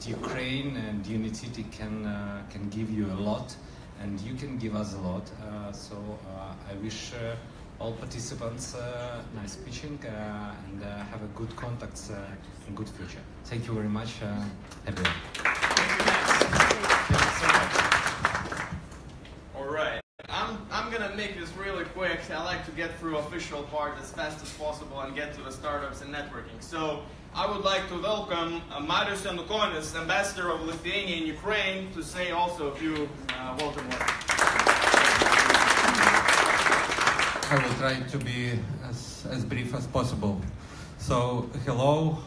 Ukraine and UNIT.City can give you a lot, and you can give us a lot. So I wish all participants nice pitching and have a good contacts and good future. Thank you very much, everyone. Thank you so much. All right. I'm gonna make this really quick. I like to get through official part as fast as possible and get to the startups and networking. So I would like to welcome Marius Yanukonis, Ambassador of Lithuania in Ukraine, to say also a few welcome words. I will try to be as brief as possible. So hello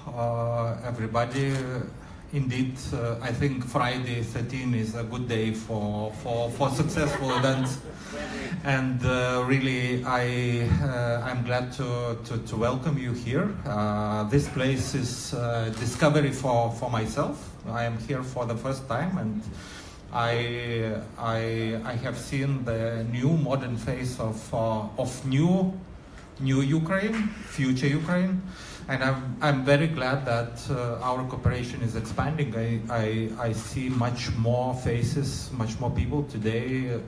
everybody. Indeed, I think Friday 13 is a good day for successful events, and really I'm glad to welcome you here. This place is discovery for myself. I am here for the first time, and I have seen the new modern face of new Ukraine, future Ukraine. And I'm very glad that our cooperation is expanding. I see much more faces, much more people today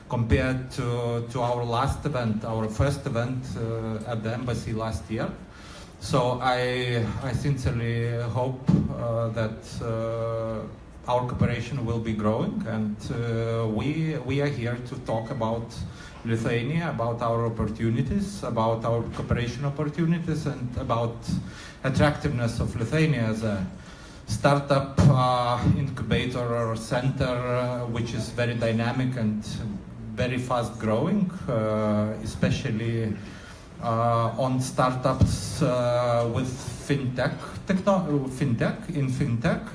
compared to our last event, our first event at the embassy last year. So I sincerely hope that our cooperation will be growing, and we are here to talk about Lithuania, about our opportunities, about our cooperation opportunities, and about attractiveness of Lithuania as a startup incubator center, which is very dynamic and very fast growing, especially on startups with fintech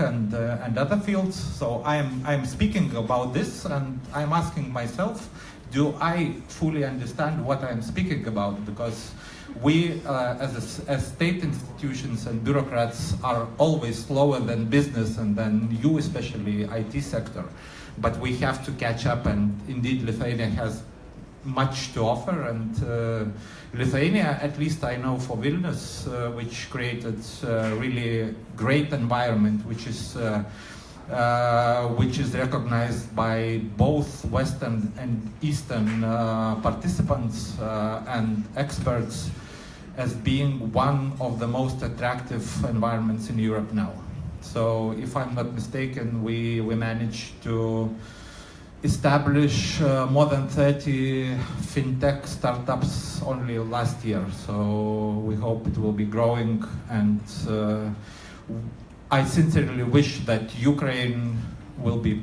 and other fields. So I'm speaking about this, and I'm asking myself, do I fully understand what I'm speaking about? Because we, as state institutions and bureaucrats, are always slower than business and than you, especially IT sector. But we have to catch up, and indeed Lithuania has much to offer. And Lithuania, at least I know for Vilnius, which created really great environment, which is recognized by both Western and Eastern participants and experts as being one of the most attractive environments in Europe now. So if I'm not mistaken, we managed to establish more than 30 fintech startups only last year. So we hope it will be growing, and I sincerely wish that Ukraine will be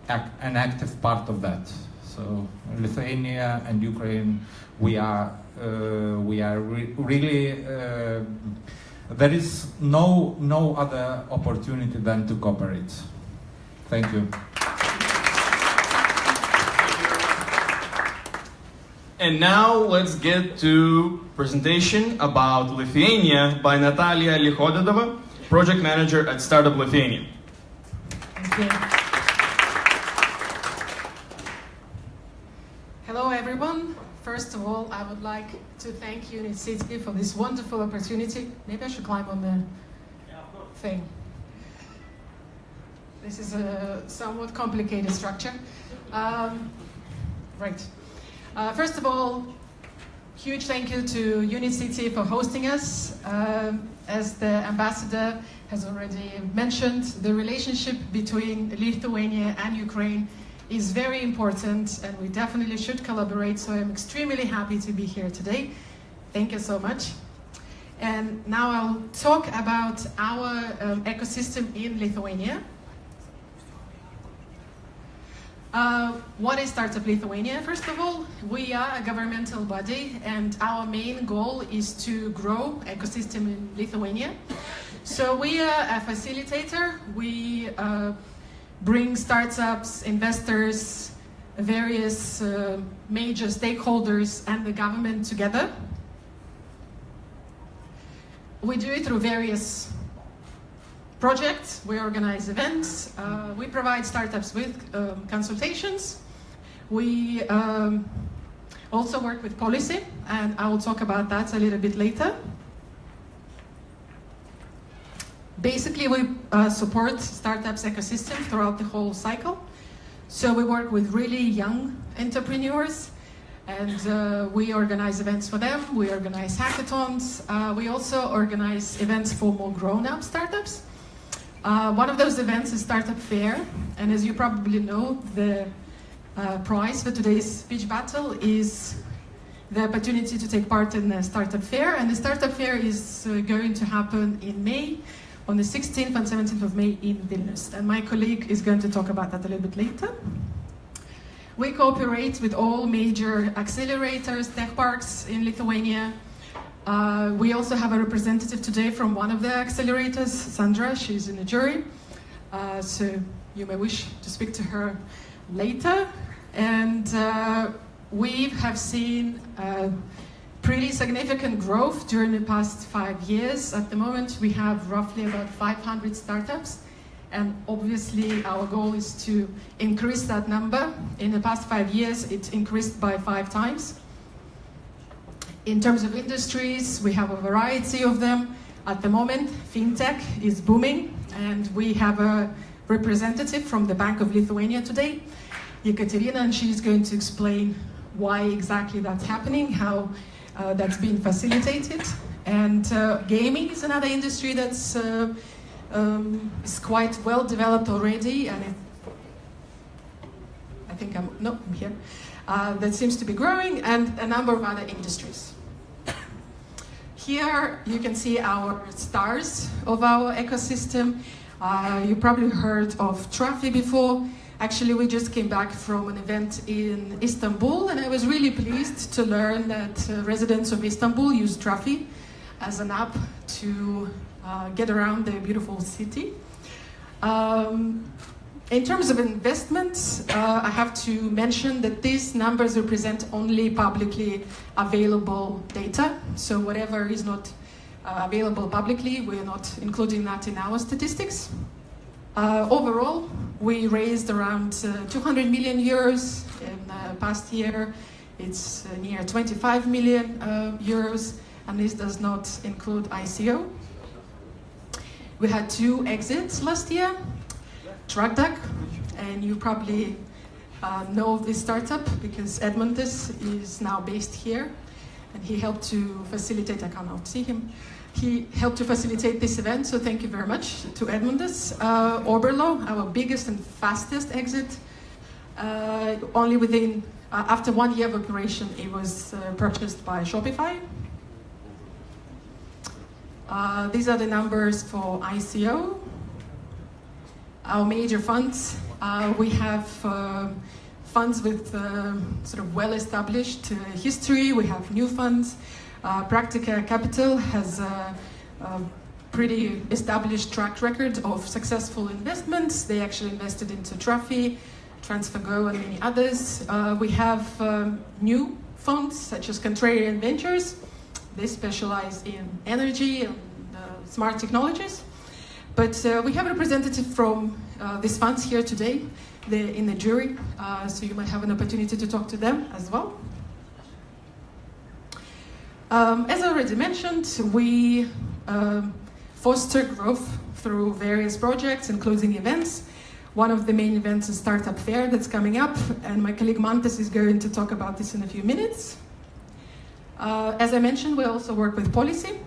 an active part of that. So Lithuania and Ukraine, we are really. There is no other opportunity than to cooperate. Thank you. And now let's get to presentation about Lithuania by Natalia Lihodedova, Project Manager at Startup Lithuania. Thank you. Hello everyone. First of all, I would like to thank UNIT.City for this wonderful opportunity. Maybe I should climb on the thing. This is a somewhat complicated structure. Right. First of all, huge thank you to UNIT.City for hosting us. As the ambassador has already mentioned, the relationship between Lithuania and Ukraine is very important, and we definitely should collaborate, so I'm extremely happy to be here today. Thank you so much. And now I'll talk about our ecosystem in Lithuania. What is Startup Lithuania? First of all, we are a governmental body, and our main goal is to grow ecosystem in Lithuania. So we are a facilitator. We bring startups, investors, various major stakeholders and the government together. We do it through various projects. We organize events. We provide startups with consultations. We also work with policy, and I will talk about that a little bit later. Basically, we support startups ecosystem throughout the whole cycle. So we work with really young entrepreneurs, and we organize events for them. We organize hackathons. We also organize events for more grown-up startups. One of those events is Startup Fair, and as you probably know, the prize for today's speech battle is the opportunity to take part in the Startup Fair, and the Startup Fair is going to happen in May, on the 16th and 17th of May in Vilnius, and my colleague is going to talk about that a little bit later. We cooperate with all major accelerators, tech parks in Lithuania. We also have a representative today from one of the accelerators, Sandra. She's in the jury, so you may wish to speak to her later. And we have seen pretty significant growth during the past 5 years. At the moment, we have roughly about 500 startups, and obviously our goal is to increase that number. In the past 5 years, it increased by 5 times. In terms of industries, we have a variety of them. At the moment, fintech is booming, and we have a representative from the Bank of Lithuania today, Ekaterina, and she's going to explain why exactly that's happening, how that's been facilitated. And gaming is another industry that's is quite well developed already, and I think I'm here. That seems to be growing, and a number of other industries. Here you can see our stars of our ecosystem. You probably heard of Trafi before. Actually, we just came back from an event in Istanbul, and I was really pleased to learn that residents of Istanbul use Trafi as an app to get around their beautiful city. In terms of investments, I have to mention that these numbers represent only publicly available data. So whatever is not available publicly, we're not including that in our statistics. Overall, we raised around 200 million euros in the past year. It's near 25 million euros, and this does not include ICO. We had 2 exits last year. TruckDuck, and you probably know this startup because Edmundus is now based here, and he helped to facilitate, I cannot see him, he helped to facilitate this event, so thank you very much to Edmundus. Oberlo, our biggest and fastest exit, only within, after 1 year of operation, it was purchased by Shopify. These are the numbers for ICO. Our major funds, we have funds with sort of well-established history. We have new funds. Practica Capital has a pretty established track record of successful investments. They actually invested into Trafi, TransferGo, and many others. We have new funds such as Contrarian Ventures. They specialize in energy and smart technologies. But we have a representative from these funds here today. They're in the jury, so you might have an opportunity to talk to them as well. As I already mentioned, we foster growth through various projects, including events. One of the main events is Startup Fair that's coming up, and my colleague Mantas is going to talk about this in a few minutes. As I mentioned, we also work with policy.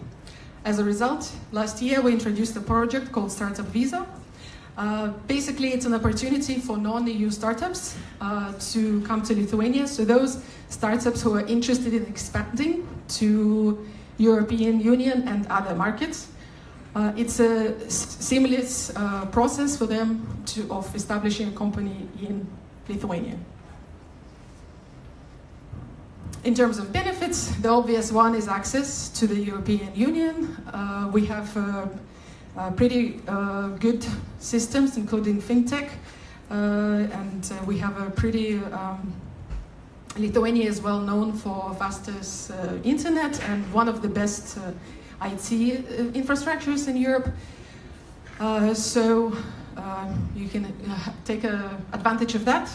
As a result, last year we introduced a project called Startup Visa. Basically, it's an opportunity for non-EU startups to come to Lithuania. So those startups who are interested in expanding to European Union and other markets, it's a seamless process for them of establishing a company in Lithuania. In terms of benefits, the obvious one is access to the European Union. We have pretty good systems, including fintech, and we have a pretty... Lithuania is well known for fastest internet and one of the best IT infrastructures in Europe. So you can take advantage of that.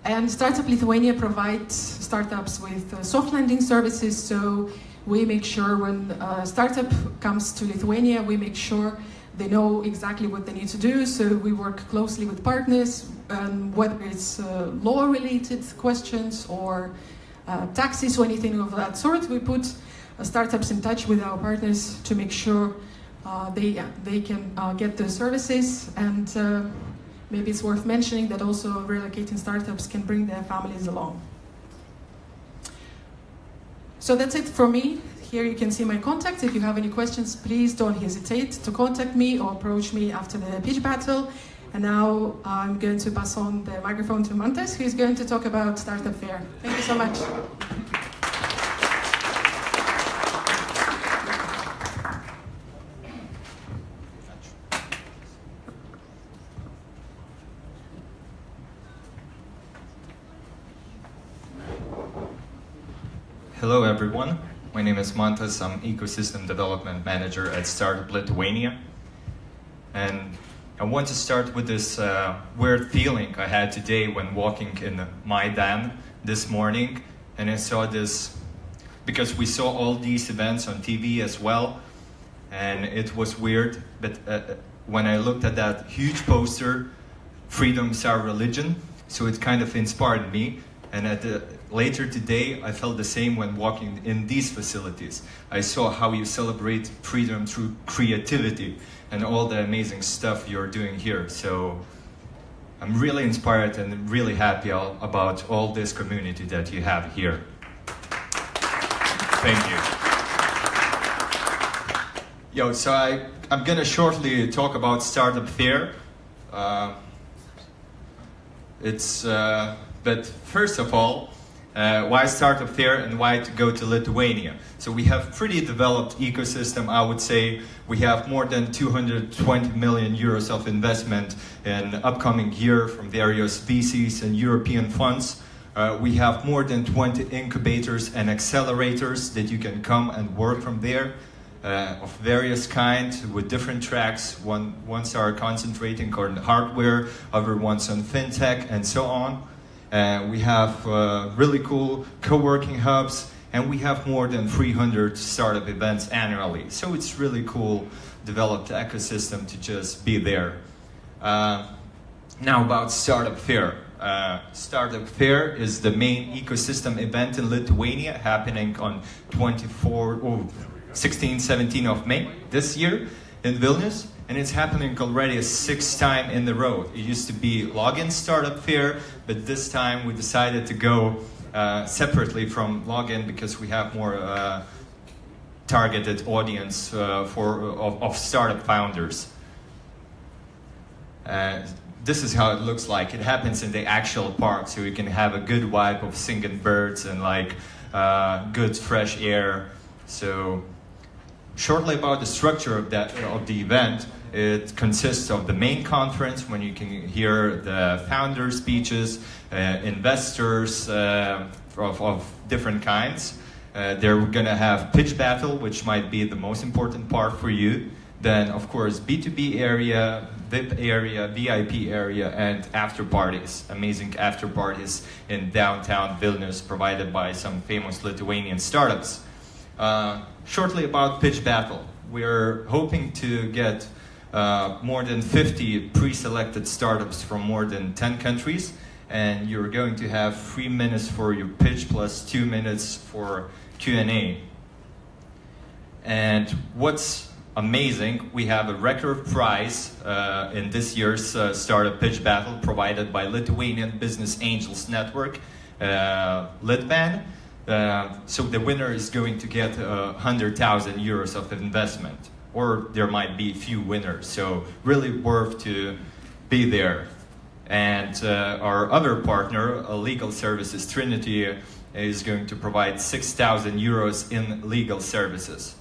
And Startup Lithuania provides startups with soft landing services, so we make sure when a startup comes to Lithuania, we make sure they know exactly what they need to do. So we work closely with partners, whether it's law-related questions or taxes or anything of that sort. We put startups in touch with our partners to make sure they can get the services. And maybe it's worth mentioning that also relocating startups can bring their families along. So that's it from me. Here you can see my contacts. If you have any questions, please don't hesitate to contact me or approach me after the pitch battle. And now I'm going to pass on the microphone to Mantas, who is going to talk about Startup Fair. Thank you so much. Hello everyone, my name is Mantas. I'm Ecosystem Development Manager at Startup Lithuania. And I want to start with this weird feeling I had today when walking in Maidan this morning. And I saw this, because we saw all these events on TV as well, and it was weird. But when I looked at that huge poster, "Freedom is our religion," so it kind of inspired me. And later today, I felt the same when walking in these facilities. I saw how you celebrate freedom through creativity and all the amazing stuff you're doing here. So I'm really inspired and really happy about all this community that you have here. Thank you. So I'm gonna shortly talk about Startup Fair. But first of all, why Startup Fair and why to go to Lithuania? So we have pretty developed ecosystem, I would say. We have more than 220 million euros of investment in upcoming year from various VCs and European funds. We have more than 20 incubators and accelerators that you can come and work from there, of various kinds with different tracks. Ones are concentrating on hardware, other ones on fintech, and so on. We have really cool co-working hubs, and we have more than 300 startup events annually. So it's really cool, developed ecosystem to just be there. Now about Startup Fair. Startup Fair is the main ecosystem event in Lithuania, happening on 16, 17 of May this year in Vilnius. And it's happening already a 6th time in a row. It used to be Login Startup Fair, but this time we decided to go separately from Login because we have more targeted audience of startup founders. This is how it looks like. It happens in the actual park, so you can have a good vibe of singing birds and like good fresh air. So shortly about the structure of the event. It consists of the main conference, when you can hear the founder speeches, investors of different kinds. They're gonna have pitch battle, which might be the most important part for you. Then, of course, B2B area, VIP area, VIP area, and after parties. Amazing after parties in downtown Vilnius, provided by some famous Lithuanian startups. Shortly about pitch battle. We're hoping to get more than 50 pre-selected startups from more than 10 countries, and you're going to have 3 minutes for your pitch plus 2 minutes for Q&A. And what's amazing, we have a record prize in this year's Startup Pitch Battle provided by Lithuanian Business Angels Network, Litban. So the winner is going to get 100,000 euros of investment, or there might be a few winners, so really worth to be there. And our other partner, Legal Services Trinity, is going to provide 6,000 euros in legal services.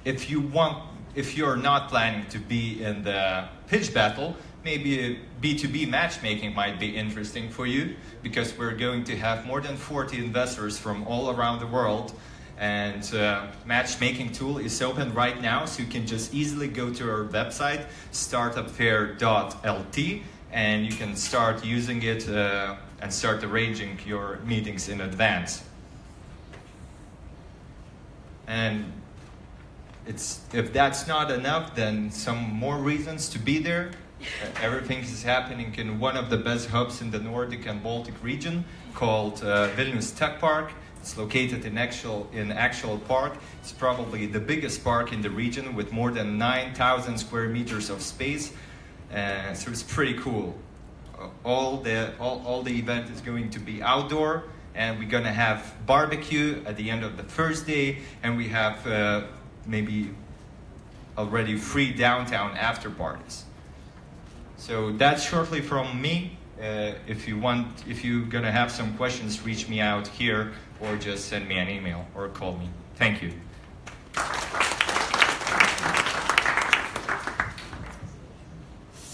If you're not planning to be in the pitch battle, maybe B2B matchmaking might be interesting for you, because we're going to have more than 40 investors from all around the world, and matchmaking tool is open right now, so you can just easily go to our website, startupfair.lt, and you can start using it and start arranging your meetings in advance. And if that's not enough, then some more reasons to be there. Everything is happening in one of the best hubs in the Nordic and Baltic region called Vilnius Tech Park. It's located in actual park. It's probably the biggest park in the region with more than 9,000 square meters of space. So it's pretty cool. All the event is going to be outdoor, and we're gonna have barbecue at the end of the first day, and we have maybe already 3 downtown after parties. So that's shortly from me. If you're gonna have some questions, reach me out here or just send me an email or call me. Thank you.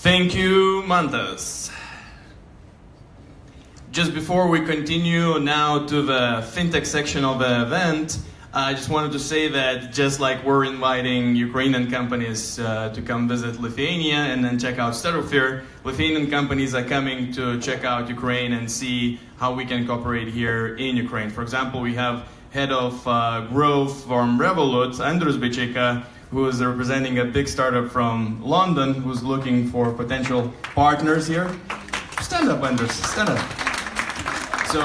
Thank you, Mantas. Just before we continue now to the fintech section of the event, I just wanted to say that just like we're inviting Ukrainian companies to come visit Lithuania and then check out Startup Fair, Lithuanian companies are coming to check out Ukraine and see how we can cooperate here in Ukraine. For example, we have head of growth from Revolut, Andrus Becheka, who is representing a big startup from London, who's looking for potential partners here. Stand up, Andrus, stand up. So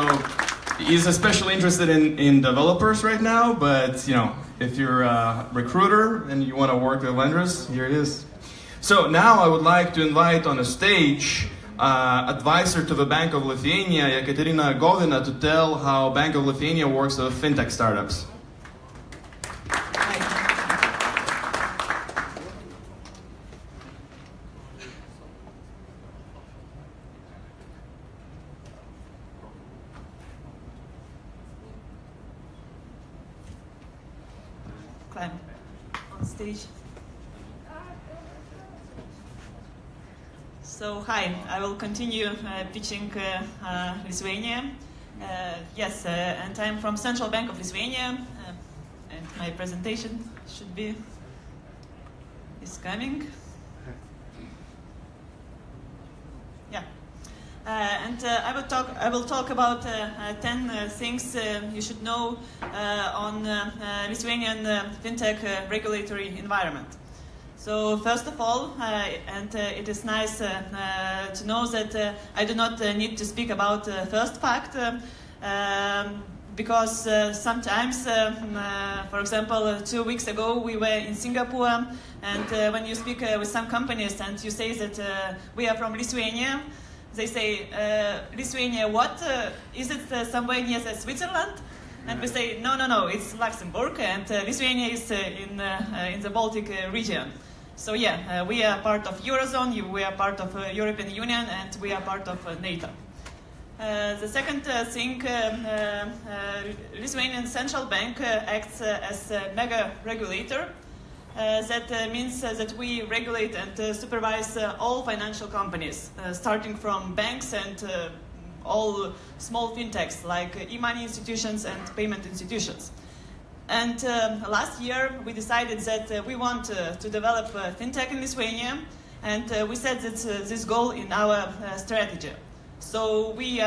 he's especially interested in developers right now, but you know, if you're a recruiter and you want to work with Andrus, here it is. So now I would like to invite on a stage advisor to the Bank of Lithuania, Ekaterina Govina, to tell how Bank of Lithuania works with fintech startups. Climb on stage. So hi, I will continue pitching Lithuania. Yes, and I'm from Central Bank of Lithuania, and my presentation should be is coming. Yeah, and I will talk about 10 things you should know on Lithuanian fintech regulatory environment. So first of all, and it is nice to know that I do not need to speak about the first fact, because sometimes, for example, 2 weeks ago we were in Singapore, and when you speak with some companies and you say that we are from Lithuania, they say, Lithuania what? Is it somewhere near Switzerland? And we say, no, it's Luxembourg, and Lithuania is in the Baltic region. So yeah, we are part of Eurozone, we are part of European Union, and we are part of NATO. The second thing, Lithuanian Central Bank acts as a mega regulator. That means that we regulate and supervise all financial companies, starting from banks and all small fintechs like e-money institutions and payment institutions. And last year we decided that we want to develop fintech in Lithuania, and we set this goal in our strategy. So we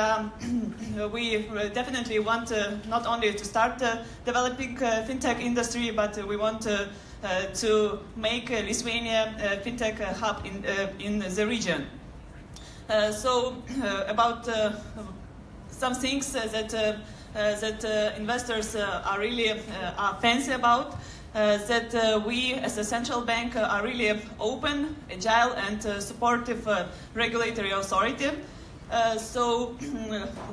definitely want not only to start developing fintech industry, but we want to make Lithuania a fintech hub in the region. So about some things that investors are really fancy about, that we as a central bank are really open, agile, and supportive regulatory authority. So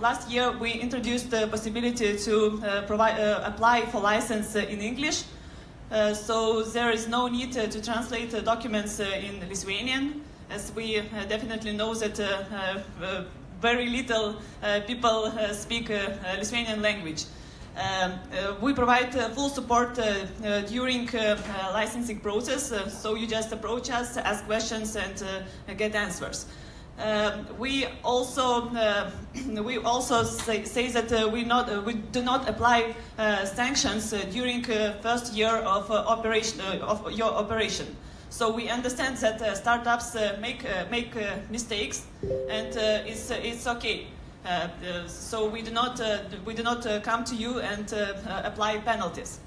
last year we introduced the possibility to apply for license in English. So there is no need to translate documents in Lithuanian, as we definitely know that very little people speak Lithuanian language. We provide full support during licensing process, so you just approach us, ask questions, and get answers. We also say that we do not apply sanctions during first year of your operation. So we understand that startups make mistakes, and it's okay. So we do not come to you and apply penalties.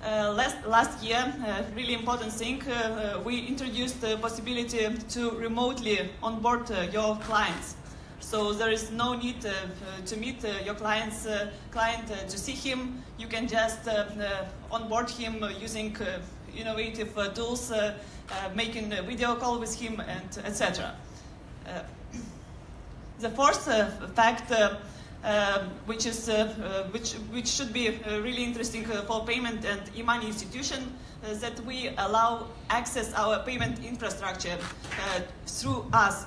Last year, really important thing, we introduced the possibility to remotely onboard your clients. So there is no need to meet your client to see him. You can just onboard him using innovative tools, making a video call with him, and etc. The fourth fact, which should be really interesting for payment and e-money institution, that we allow access our payment infrastructure through us.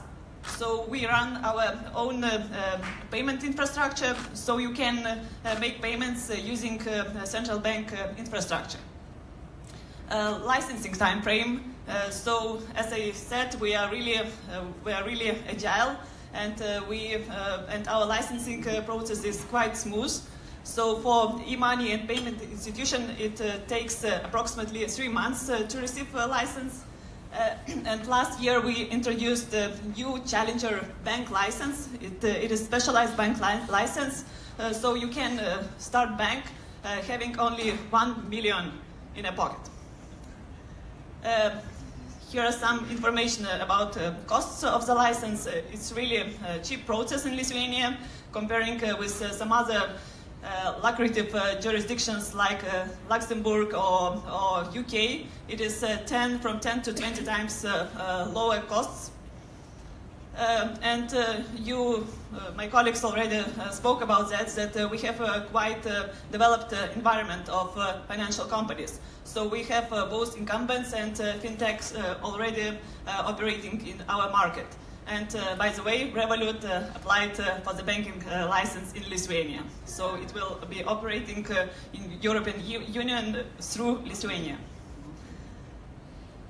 So we run our own payment infrastructure, so you can make payments using central bank infrastructure. Licensing time frame. So as I said, we are really agile, and our licensing process is quite smooth. So for e-money and payment institution, it takes approximately 3 months to receive a license. And last year we introduced the new Challenger bank license. It is specialized bank license, so you can start bank having only 1 million in a pocket. Here are some information about costs of the license. It's really a cheap process in Lithuania, comparing with some other lucrative jurisdictions like Luxembourg or UK. It is from 10 to 20 times lower costs. My colleagues already spoke about that we have a quite developed environment of financial companies. So we have both incumbents and fintechs already operating in our market. And by the way, Revolut applied for the banking license in Lithuania. So it will be operating in European Union through Lithuania.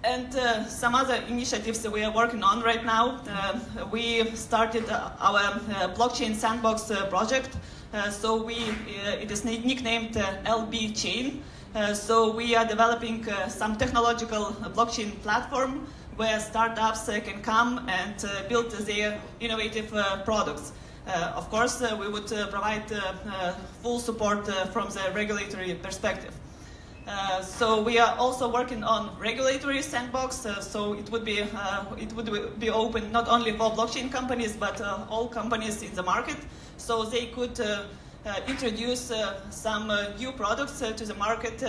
And some other initiatives that we are working on right now. We started our blockchain sandbox project. It is nicknamed LB Chain. So we are developing some technological blockchain platform where startups can come and build their innovative products. Of course, we would provide full support from the regulatory perspective. So we are also working on regulatory sandbox. So it would be open not only for blockchain companies but all companies in the market. So they could introduce some new products to the market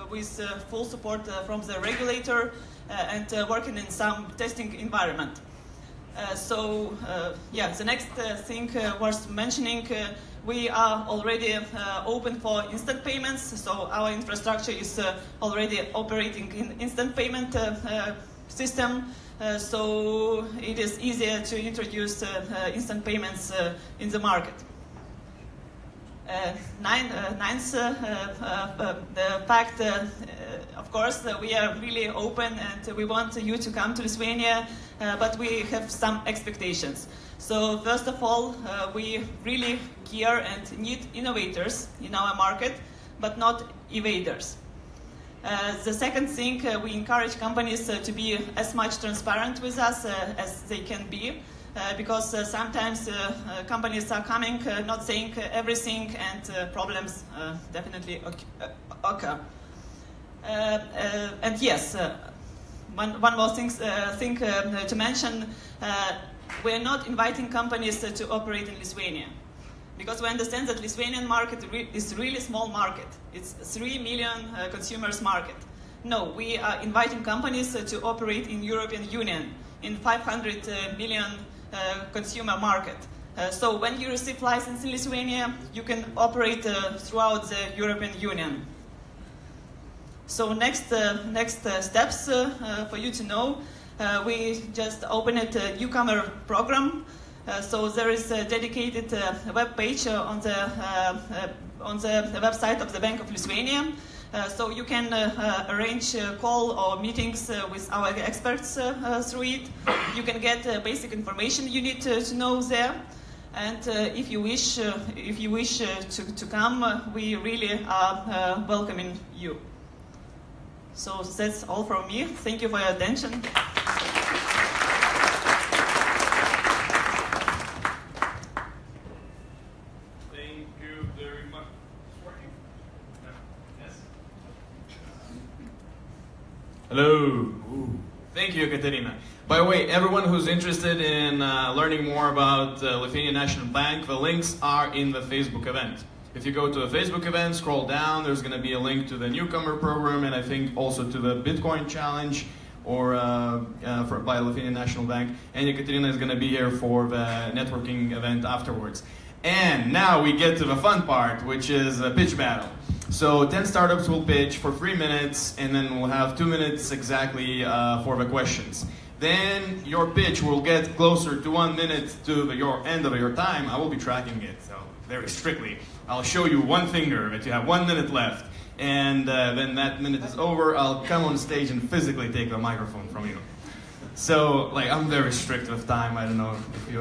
with full support from the regulator and working in some testing environment. The next thing worth mentioning, we are already open for instant payments. So our infrastructure is already operating in instant payment system. So it is easier to introduce instant payments in the market. Ninth, the fact, of course, we are really open and we want you to come to Lithuania, but we have some expectations. So first of all, we really care and need innovators in our market, but not evaders. The second thing, we encourage companies to be as much transparent with us as they can be. Because sometimes companies are coming, not saying everything, and problems definitely occur. And yes, one more thing to mention, we're not inviting companies to operate in Lithuania. Because we understand that Lithuanian market is really small market. It's 3 million consumers market. No, we are inviting companies to operate in European Union, in 500 million consumer market. So when you receive license in Lithuania, you can operate throughout the European Union. So next steps for you to know, we just opened a newcomer program. So there is a dedicated web page on the website of the Bank of Lithuania. So you can arrange call or meetings with our experts through it. You can get basic information you need to know there. And if you wish to come, we really are welcoming you. So that's all from me. Thank you for your attention. Hello. Ooh. Thank you, Katerina. By the way, everyone who's interested in learning more about Lithuanian National Bank, the links are in the Facebook event. If you go to a Facebook event, scroll down, there's going to be a link to the newcomer program, and I think also to the Bitcoin challenge or by Lithuanian National Bank. And Ekaterina is going to be here for the networking event afterwards. And now we get to the fun part, which is a pitch battle. So 10 startups will pitch for 3 minutes, and then we'll have 2 minutes exactly for the questions. Then your pitch will get closer to 1 minute to your end of your time. I will be tracking it, so very strictly. I'll show you one finger that you have 1 minute left, and then that minute is over, I'll come on stage and physically take the microphone from you. So, like, I'm very strict with time. I don't know if you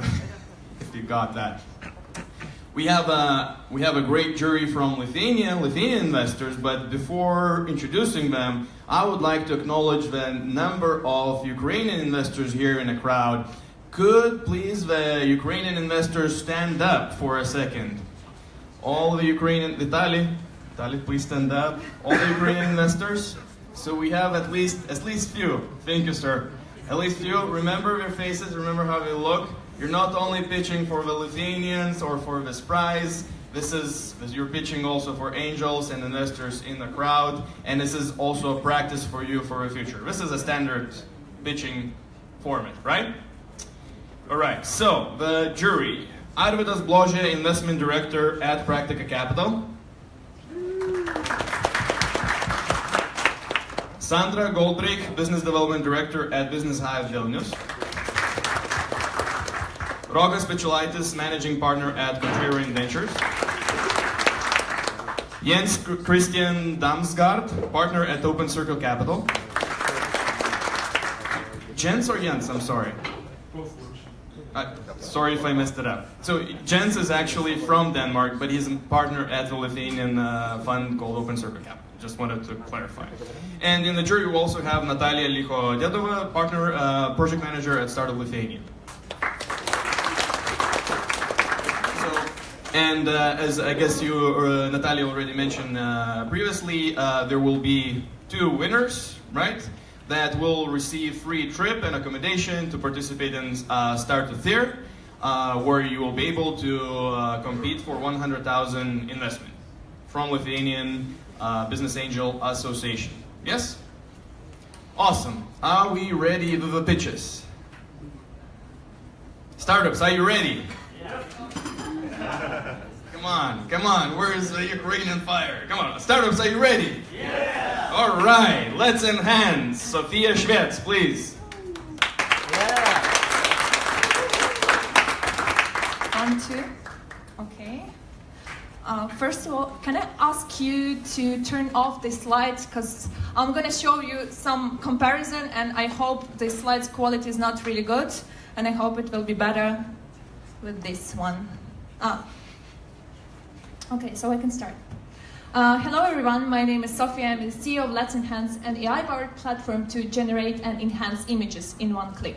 if you got that. We have a great jury from Lithuanian investors, but before introducing them, I would like to acknowledge the number of Ukrainian investors here in the crowd. Could please the Ukrainian investors stand up for a second? All the Ukrainian, Vitaly, please stand up. All the Ukrainian investors. So we have at least few. Thank you, sir. At least few. Remember their faces. Remember how they look. You're not only pitching for the Lithuanians or for this prize. You're pitching also for angels and investors in the crowd, and this is also a practice for you for the future. This is a standard pitching format, right? All right. So the jury. Arvidas Bložė, Investment Director at Practica Capital. Sandra Goldbrink, Business Development Director at Business Hive Vilnius. Rokas Pečulaitis, Managing Partner at Contrarian Ventures. Jens Christian Damsgaard, Partner at Open Circle Capital. Jens or Jens? I'm sorry. Sorry if I messed it up. So Jens is actually from Denmark, but he's a partner at the Lithuanian fund called Open Circle Capital. Just wanted to clarify. And in the jury, we also have Natalia Licho-Dedova, partner, project manager at Startup Lithuania. And as I guess you or Natalia already mentioned previously, there will be 2 winners, right? That will receive free trip and accommodation to participate in Startup Theater, where you will be able to compete for 100,000 investment from Lithuanian Business Angel Association. Yes? Awesome. Are we ready with the pitches? Startups, are you ready? Yeah. Come on, where's the Ukrainian fire? Come on, startups, are you ready? Yeah! All right, let's enhance. Sophia Schwetz, please. Yeah. 1, 2. Okay. First of all, can I ask you to turn off the slides, because I'm going to show you some comparison, and I hope the slides quality is not really good, and I hope it will be better with this one. Okay, so I can start. Hello everyone, my name is Sophia. I'm the CEO of Let's Enhance, an AI-powered platform to generate and enhance images in 1 click.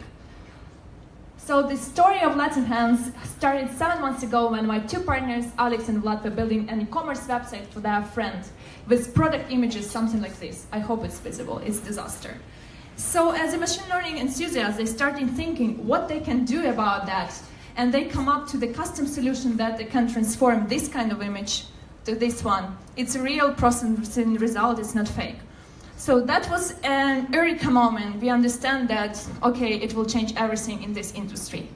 So the story of Let's Enhance started 7 months ago when my 2 partners, Alex and Vlad, were building an e-commerce website for their friend with product images, something like this. I hope it's visible, it's a disaster. So as a machine learning enthusiast, they started thinking what they can do about that. And they come up to the custom solution that they can transform this kind of image to this one. It's a real processing result, it's not fake. So that was an eureka moment. We understand that, okay, it will change everything in this industry.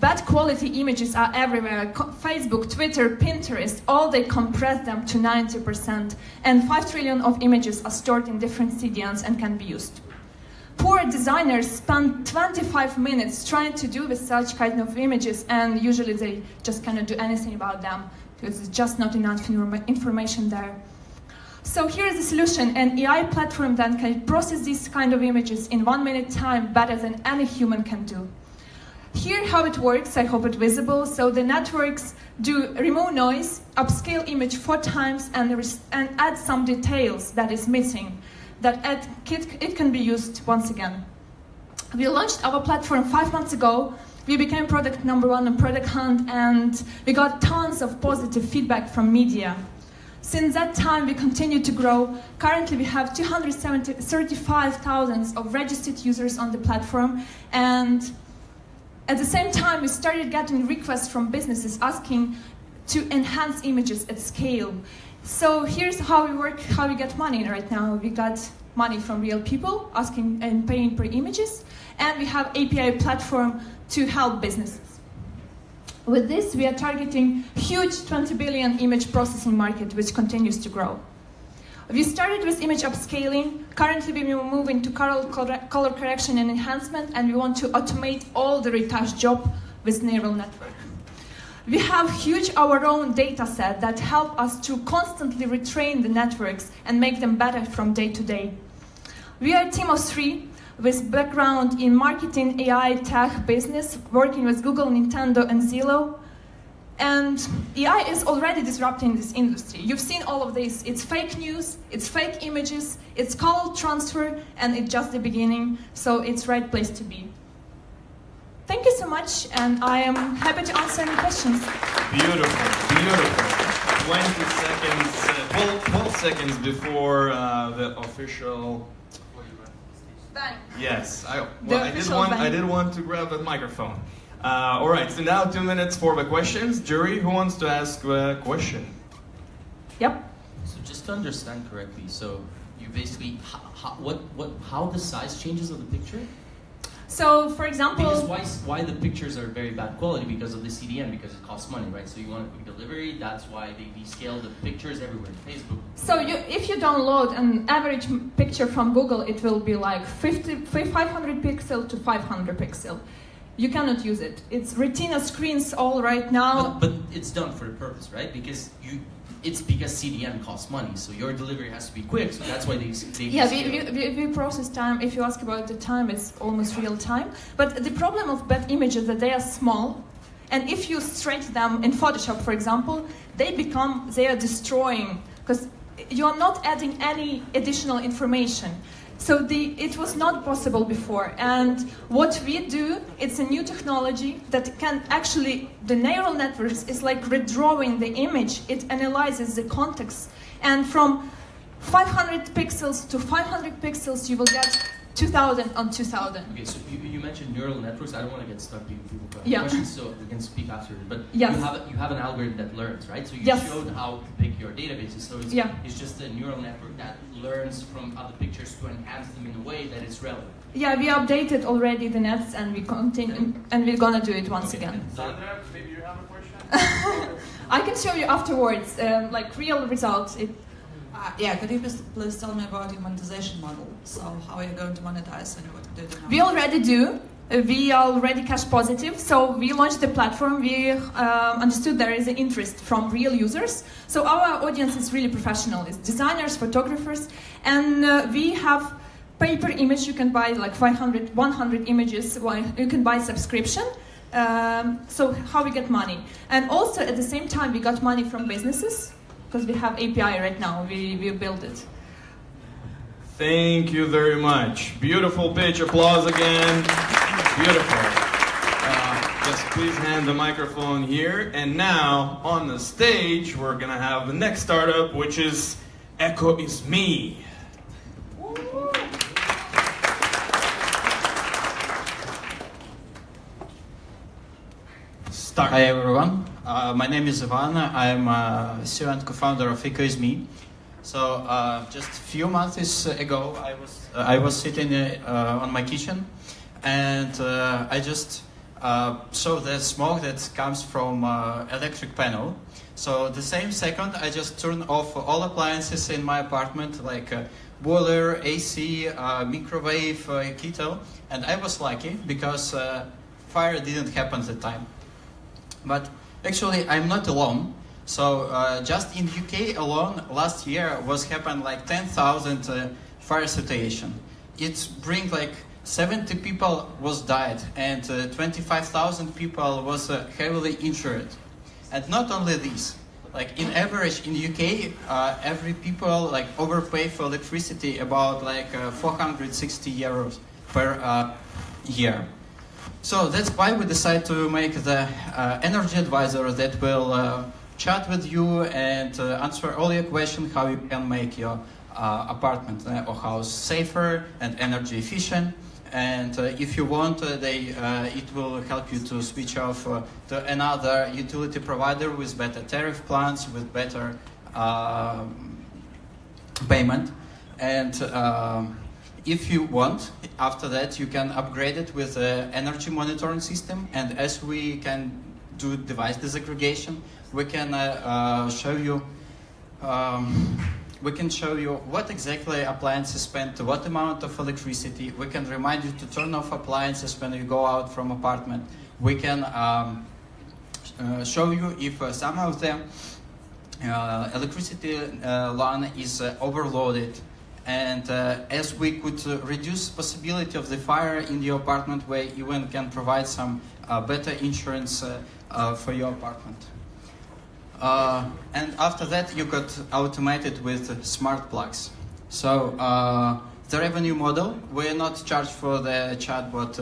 Bad quality images are everywhere. Facebook, Twitter, Pinterest, all they compress them to 90%. And 5 trillion of images are stored in different CDNs and can be used. Poor designers spend 25 minutes trying to do with such kind of images, and usually they just cannot do anything about them because there's just not enough information there. So here's the solution, an AI platform that can process these kind of images in 1 minute time better than any human can do. Here how it works, I hope it's visible. So the networks do remove noise, upscale image 4 times, and add some details that is missing. That it can be used once again. We launched our platform 5 months ago. We became product #1 on Product Hunt, and we got tons of positive feedback from media. Since that time, we continue to grow. Currently, we have 235,000 of registered users on the platform, and at the same time, we started getting requests from businesses asking to enhance images at scale. So here's how we work, how we get money right now. We got money from real people asking and paying per images, and we have API platform to help businesses. With this, we are targeting huge 20 billion image processing market, which continues to grow. We started with image upscaling. Currently, we are moving to color correction and enhancement, and we want to automate all the retouch job with neural network. We have huge our own data set that help us to constantly retrain the networks and make them better from day to day. We are a team of 3 with background in marketing, AI, tech, business, working with Google, Nintendo, and Zillow. And AI is already disrupting this industry. You've seen all of this. It's fake news, it's fake images, it's call transfer, and it's just the beginning, so it's the right place to be. Thank you so much, and I am happy to answer any questions. Beautiful, beautiful. 12 seconds before the official... Bang. Yes, I did want to grab the microphone. All right, so now 2 minutes for the questions. Jury, who wants to ask a question? Yep. So just to understand correctly, so you basically how the size changes of the picture? So, for example... Because why the pictures are very bad quality? Because of the CDN, because it costs money, right? So you want a quick delivery, that's why they descale the pictures everywhere in Facebook. So if you download an average picture from Google, it will be like 500 pixel to 500 pixel. You cannot use it. It's Retina screens all right now. But it's done for a purpose, right? Because it's because CDN costs money, so your delivery has to be quick, so that's why they yeah, we process time. If you ask about the time, it's almost real time. But the problem of bad images is that they are small, and if you stretch them in Photoshop, for example, they are destroying, because you are not adding any additional information. So it was not possible before, and what we do, it's a new technology that can actually, the neural networks is like redrawing the image. It analyzes the context, and from 500 pixels to 500 pixels, you will get 2000 on 2000. Okay, so you mentioned neural networks. I don't want to get stuck giving people Yeah. questions, so we can speak after it. But Yes. you have an algorithm that learns, right? So you Yes. showed how big your database is. So it's just a neural network that learns from other pictures to enhance them in a way that is relevant. Yeah, we updated already the nets, and we continue, and we're gonna do it once again. Sandra, maybe you have a question? I can show you afterwards, like real results. Yeah, could you please tell me about your monetization model? So how are you going to monetize and what do you do now? We already do. We are already cash positive. So we launched the platform. We understood there is an interest from real users. So our audience is really professional. It's designers, photographers, and we have pay-per image. You can buy like 500, 100 images. You can buy subscription. So how we get money. And also at the same time, we got money from businesses, because we have API right now, we build it. Thank you very much. Beautiful pitch, applause again. Beautiful. Just please hand the microphone here. And now, on the stage, we're gonna have the next startup, which is Echo is Me. Start. Hi everyone, my name is Ivan. I'm CEO and co-founder of Echo.me. So just a few months ago, I was sitting on my kitchen, and I just saw the smoke that comes from electric panel. So the same second, I just turned off all appliances in my apartment, like boiler, AC, microwave, kettle, and I was lucky because fire didn't happen at the time. But actually, I'm not alone. So just in UK alone, last year was happened like 10,000 fire situation. It bring like 70 people was died, and 25,000 people was heavily injured. And not only this, like in average in UK, every people like overpay for electricity about like 460 euros per year. So that's why we decided to make the energy advisor that will chat with you and answer all your questions how you can make your apartment or house safer and energy efficient. And if you want, it will help you to switch off to another utility provider with better tariff plans, with better payment. And if you want, after that, you can upgrade it with an energy monitoring system. And as we can do device disaggregation, we can show you what exactly appliances spend, what amount of electricity. We can remind you to turn off appliances when you go out from apartment. We can show you if some of the electricity line is overloaded. And as we could reduce possibility of the fire in your apartment, we even can provide some better insurance for your apartment. And after that, you got automated with smart plugs. So the revenue model, we're not charged for the chatbot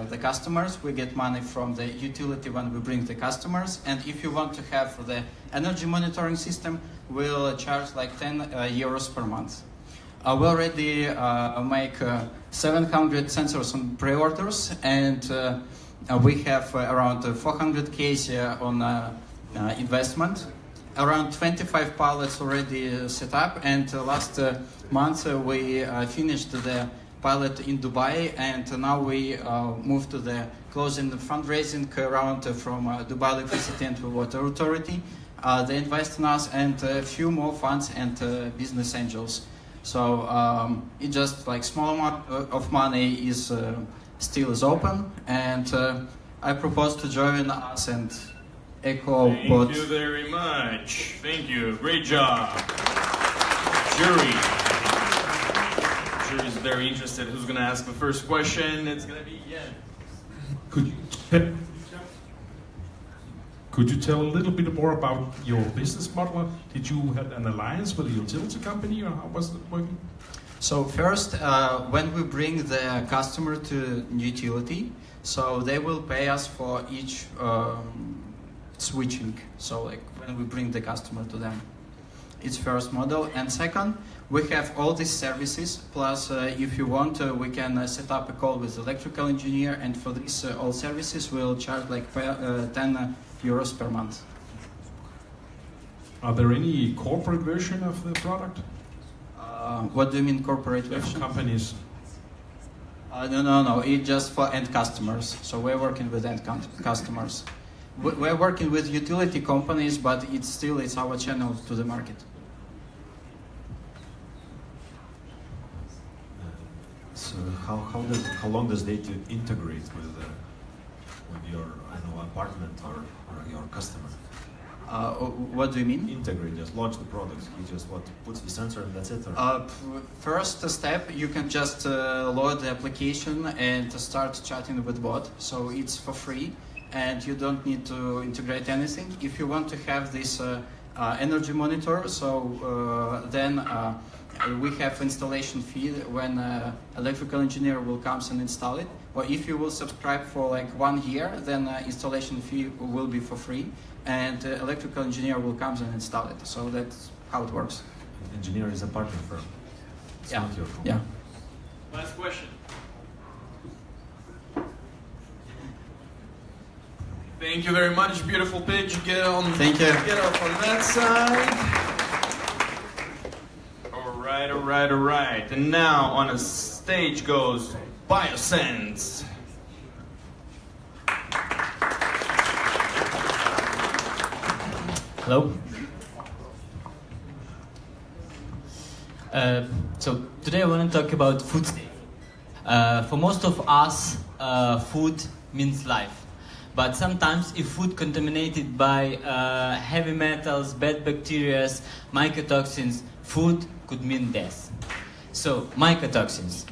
the customers. We get money from the utility when we bring the customers. And if you want to have the energy monitoring system, we'll charge like 10 euros per month. We already make 700 sensors on pre-orders, and we have around 400K on investment. Around 25 pilots already set up, and last month we finished the pilot in Dubai, and now we moved to the closing the fundraising round from Dubai Electricity and Water Authority. They invest in us and a few more funds and business angels. So it just like small amount of money is still is open, and I propose to join us and echo what. Thank you very much. Thank you. Great job. Jury. Jury's very interested. Who's going to ask the first question? It's going to be Yen. Could you tell a little bit more about your business model? Did you have an alliance with a utility company, or how was it working? So first, when we bring the customer to utility, so they will pay us for each switching. So like when we bring the customer to them, it's first model. And second, we have all these services. Plus, if you want, we can set up a call with electrical engineer, and for these all services, we'll charge like 10 euros per month. Are there any corporate version of the product? What do you mean corporate version? Companies. No. It's just for end customers. So we're working with end customers. We're working with utility companies, but it's our channel to the market. So how long does it integrate with your apartment or your customer? What do you mean? Integrate, just launch the product. You just puts the sensor and that's it? First step, you can just load the application and start chatting with bot. So it's for free, and you don't need to integrate anything. If you want to have this energy monitor, so then we have installation fee when electrical engineer will come and install it. Or if you will subscribe for like 1 year, then installation fee will be for free, and electrical engineer will come and install it. So that's how it works. Engineer is a partner firm. It's not your company. Yeah. Last question. Thank you very much. Beautiful pitch. Get on. Thank you. Get up on that side. All right. And now on a stage goes Biosense. Hello. So today I want to talk about food safety. For most of us, food means life. But sometimes if food contaminated by heavy metals, bad bacteria, mycotoxins, food could mean death. So, mycotoxins.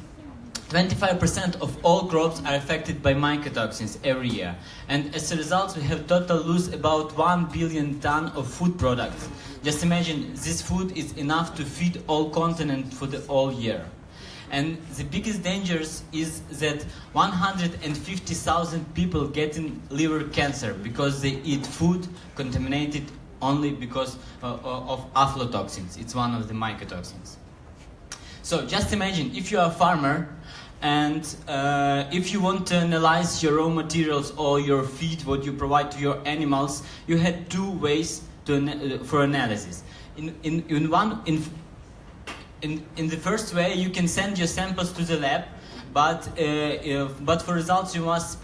25% of all crops are affected by mycotoxins every year. And as a result, we have total lose about 1 billion tons of food products. Just imagine, this food is enough to feed all continents for the whole year. And the biggest danger is that 150,000 people getting liver cancer because they eat food contaminated only because of aflatoxins. It's one of the mycotoxins. So just imagine if you are a farmer and if you want to analyze your raw materials or your feed, what you provide to your animals, you had two ways for analysis. In the first way, you can send your samples to the lab, but for results you must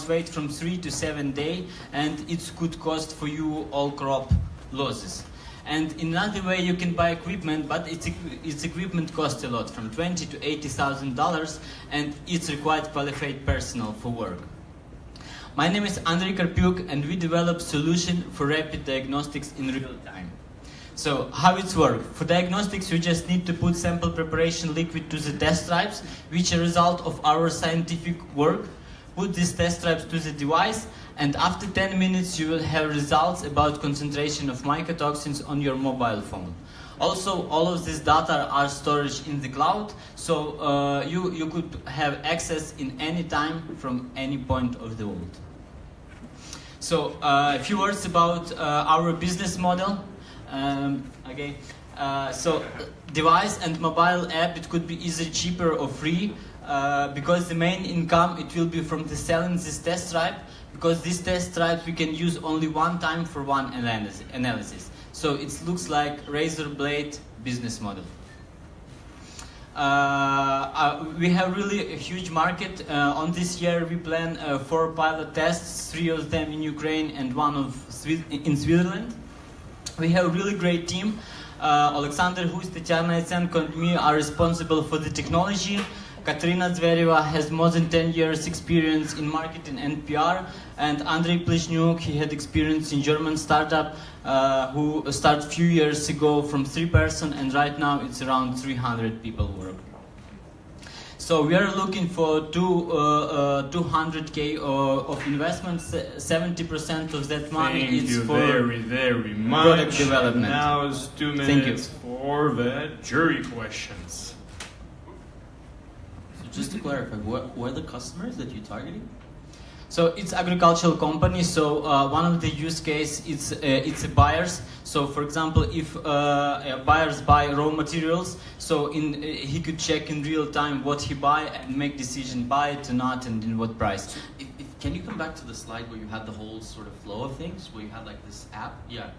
wait from 3 to 7 days, and it could cost for you all crop losses. And in another way, you can buy equipment, but its equipment costs a lot, from $20,000 to $80,000, and it's required qualified personnel for work. My name is Andrei Karpiuk, and we develop solution for rapid diagnostics in real time. So how it works? For diagnostics, you just need to put sample preparation liquid to the test stripes, which are a result of our scientific work. Put these test stripes to the device, and after 10 minutes you will have results about concentration of mycotoxins on your mobile phone. Also, all of this data are stored in the cloud, so you could have access in any time from any point of the world. So a few words about our business model. So device and mobile app, it could be either cheaper or free, because the main income, it will be from the selling this test stripe, because this test stripe we can use only one time for one analysis. So it looks like razor blade business model. We have really a huge market. On this year we plan 4 pilot tests, 3 of them in Ukraine and 1 in Switzerland. We have a really great team. Alexander Hus, Tatiana Yatsenko and me are responsible for the technology. Katerina Zvereva has more than 10 years experience in marketing and PR, and Andrei Plishnyuk, he had experience in German startup who started a few years ago from 3 person, and right now it's around 300 people work. So we are looking for 200K of investments. 70% of that money is for very much. Product development. Now is 2 minutes for the jury questions. Just to clarify, who are the customers that you're targeting? So it's agricultural company. So one of the use case it's a buyers. So for example, if buyers buy raw materials, so he could check in real time what he buy and make decision buy it or not and in what price. So can you come back to the slide where you had the whole sort of flow of things, where you had like this app? Yeah,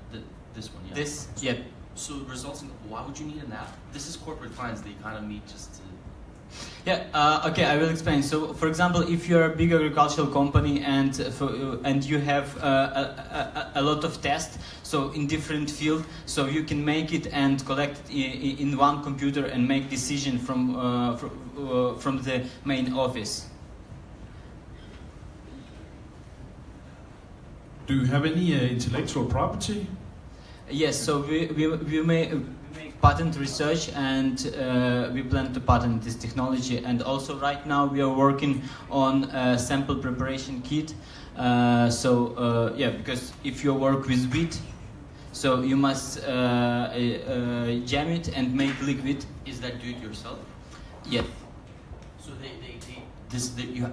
this one. Yeah. This, yeah. So results in, why would you need an app? This is corporate finance. They kind of need just to. Yeah, okay, I will explain. So, for example, if you're a big agricultural company and you have a lot of tests, so in different fields, so you can make it and collect it in one computer and make decision from the main office. Do you have any intellectual property? Yes, so we make patent research, and we plan to patent this technology. And also right now we are working on a sample preparation kit. Yeah, because if you work with wheat, so you must jam it and make liquid. Is that do it yourself? Yes. So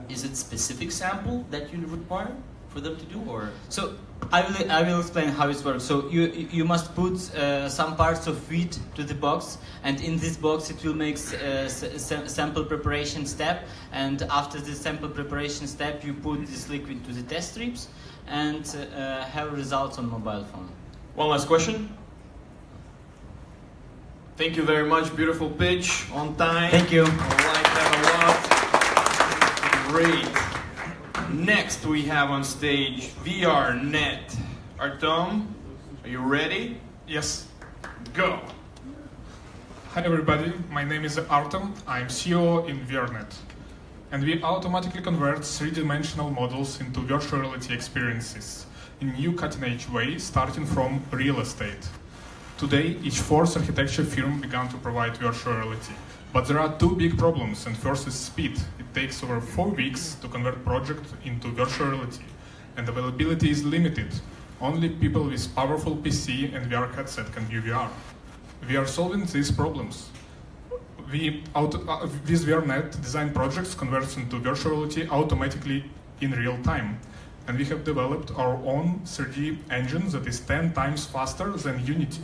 is it specific sample that you require for them to do, or? So I will explain how it works. So you must put some parts of wheat to the box, and in this box it will make sample preparation step, and after the sample preparation step you put this liquid to the test strips and have results on mobile phone. One last question. Thank you very much. Beautiful pitch, on time. Thank you. I like that a lot. Great. Next we have on stage VRNet. Artem, are you ready? Yes. Go. Hi everybody, my name is Artem. I'm CEO in VRNet. And we automatically convert three-dimensional models into virtual reality experiences in new cutting-edge way, starting from real estate. Today, each fourth architecture firm began to provide virtual reality. But there are 2 big problems, and first is speed. It takes over 4 weeks to convert project into virtual reality, and availability is limited. Only people with powerful PC and VR headset can view VR. We are solving these problems. With VRNet, design projects convert into virtual reality automatically in real time. and we have developed our own 3D engine that is 10 times faster than Unity.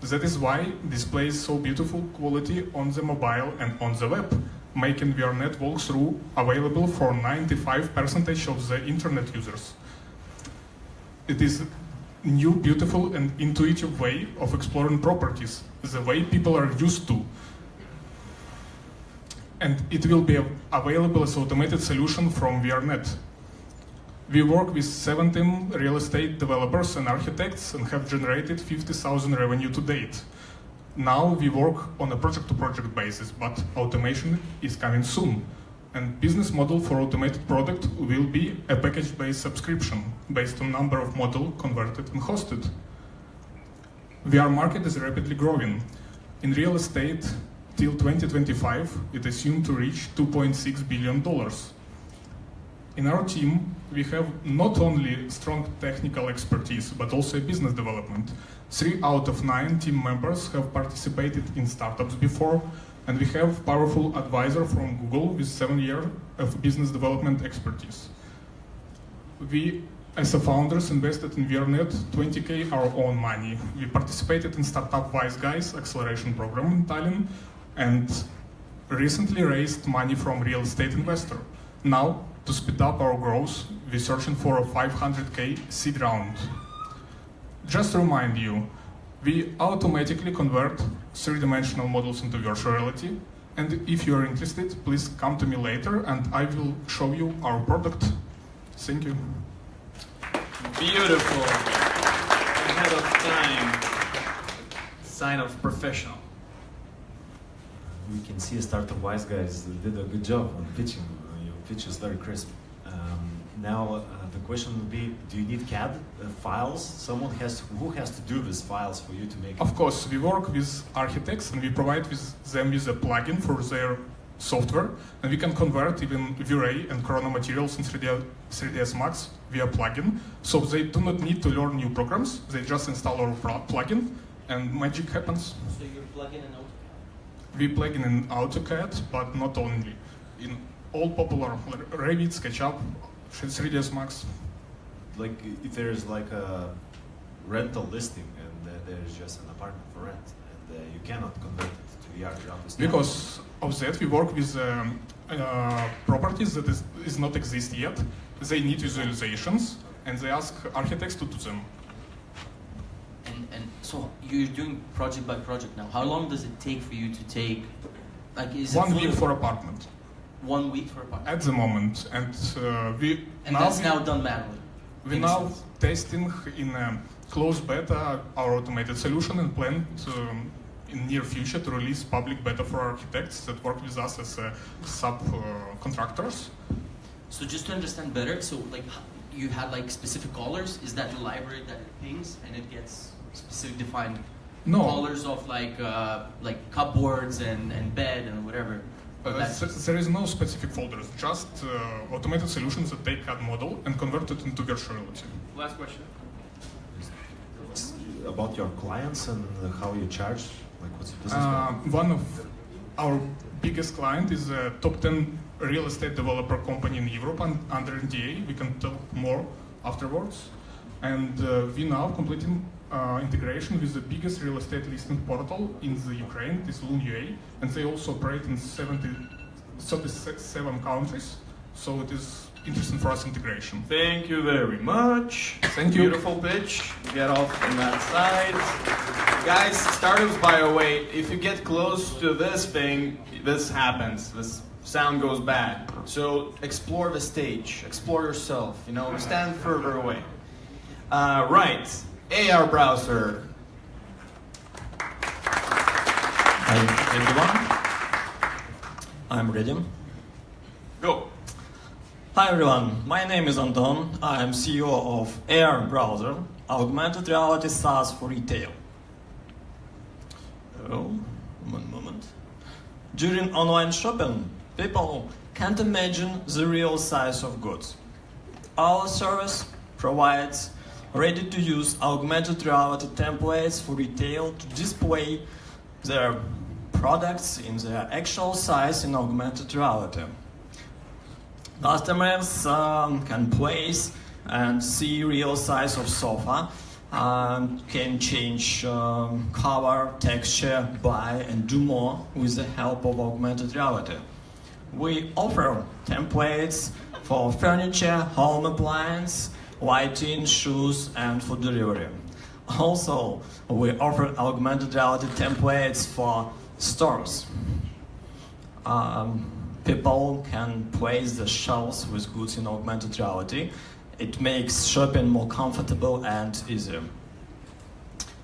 That is why displays so beautiful quality on the mobile and on the web, making VRNet walkthrough available for 95% of the internet users. It is a new, beautiful and intuitive way of exploring properties, the way people are used to. And it will be available as automated solution from VRNet. We work with 17 real estate developers and architects and have generated 50,000 revenue to date. Now we work on a project-to-project basis, but automation is coming soon. And business model for automated product will be a package-based subscription based on number of model converted and hosted. VR market is rapidly growing. In real estate, till 2025, it is assumed to reach $2.6 billion. In our team, we have not only strong technical expertise, but also business development. 3 out of 9 team members have participated in startups before, and we have powerful advisor from Google with 7 years of business development expertise. We, as a founders, invested in VRNet 20K our own money. We participated in Startup Wise Guys acceleration program in Tallinn, and recently raised money from real estate investor. Now, to speed up our growth, we're searching for a 500K seed round. Just to remind you, we automatically convert 3-dimensional models into virtual reality, and if you are interested, please come to me later and I will show you our product. Thank you. Beautiful. Ahead of time. Sign of professional. We can see Startup Wise Guys did a good job on pitching. Your pitch is very crisp. Now the question would be: do you need CAD files? Who has to do these files for you to make? Of course, we work with architects and we provide them with a plugin for their software, and we can convert even V-Ray and Chrono materials in 3ds Max via plugin. So they do not need to learn new programs. They just install our plugin, and magic happens. So you're plugging in AutoCAD? We plug in AutoCAD, but not only. In all popular Revit, SketchUp, 3ds Max. Like if there is like a rental listing and there is just an apartment for rent, and you cannot convert it to VR, you understand? Because of that, we work with properties that is not exist yet. They need visualizations, and they ask architects to do them. And so you're doing project by project now. How long does it take for you to take? Like, is 1 week for apartment. 1 week for apartment. At the moment, and that's now done manually. We're now testing in closed beta our automated solution and plan to, in near future, to release public beta for architects that work with us as subcontractors. So just to understand better, so like you had like specific colors. Is that the library that it pings and it gets specific defined colors of like cupboards and bed and whatever? There is no specific folders, just automated solutions that take CAD model and convert it into virtual reality. Last question. About your clients and how you charge, like what's your business model? One of our biggest client is a top 10 real estate developer company in Europe and under NDA. We can talk more afterwards. And we now completing integration with the biggest real estate listing portal in the Ukraine, this Lithuania, and they also operate in 37 countries. So it is interesting for us integration. Thank you very much. Thank you. Beautiful pitch. Get off on that side. Guys, startups, by the way, if you get close to this thing, this happens. This sound goes bad. So explore the stage. Explore yourself. You know, stand further away. Right. AR browser. Hi everyone. I'm ready. Go. Hi everyone, my name is Anton. I am CEO of AR Browser, augmented reality SaaS for retail. Oh, 1 moment. During online shopping, people can't imagine the real size of goods. Our service provides ready-to-use augmented reality templates for retail to display their products in their actual size in augmented reality. Customers can place and see real size of sofa. Can change color, texture, buy, and do more with the help of augmented reality. We offer templates for furniture, home appliance, lighting, shoes, and food delivery. Also, we offer augmented reality templates for stores. People can place the shelves with goods in augmented reality. It makes shopping more comfortable and easier.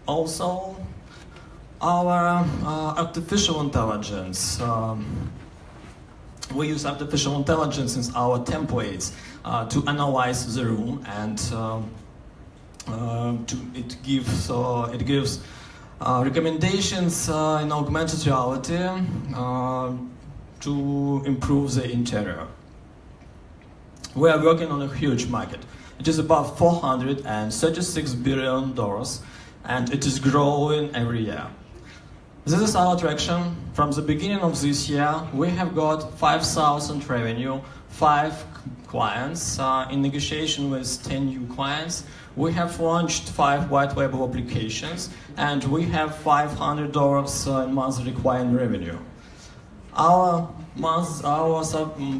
Also, our artificial intelligence. We use artificial intelligence in our templates to analyze the room, and it gives recommendations in augmented reality to improve the interior. We are working on a huge market. It is about $436 billion, and it is growing every year. This is our traction. From the beginning of this year, we have got 5,000 revenue, 5 clients, in negotiation with 10 new clients. We have launched 5 white label applications, and we have $500 in monthly client revenue. Our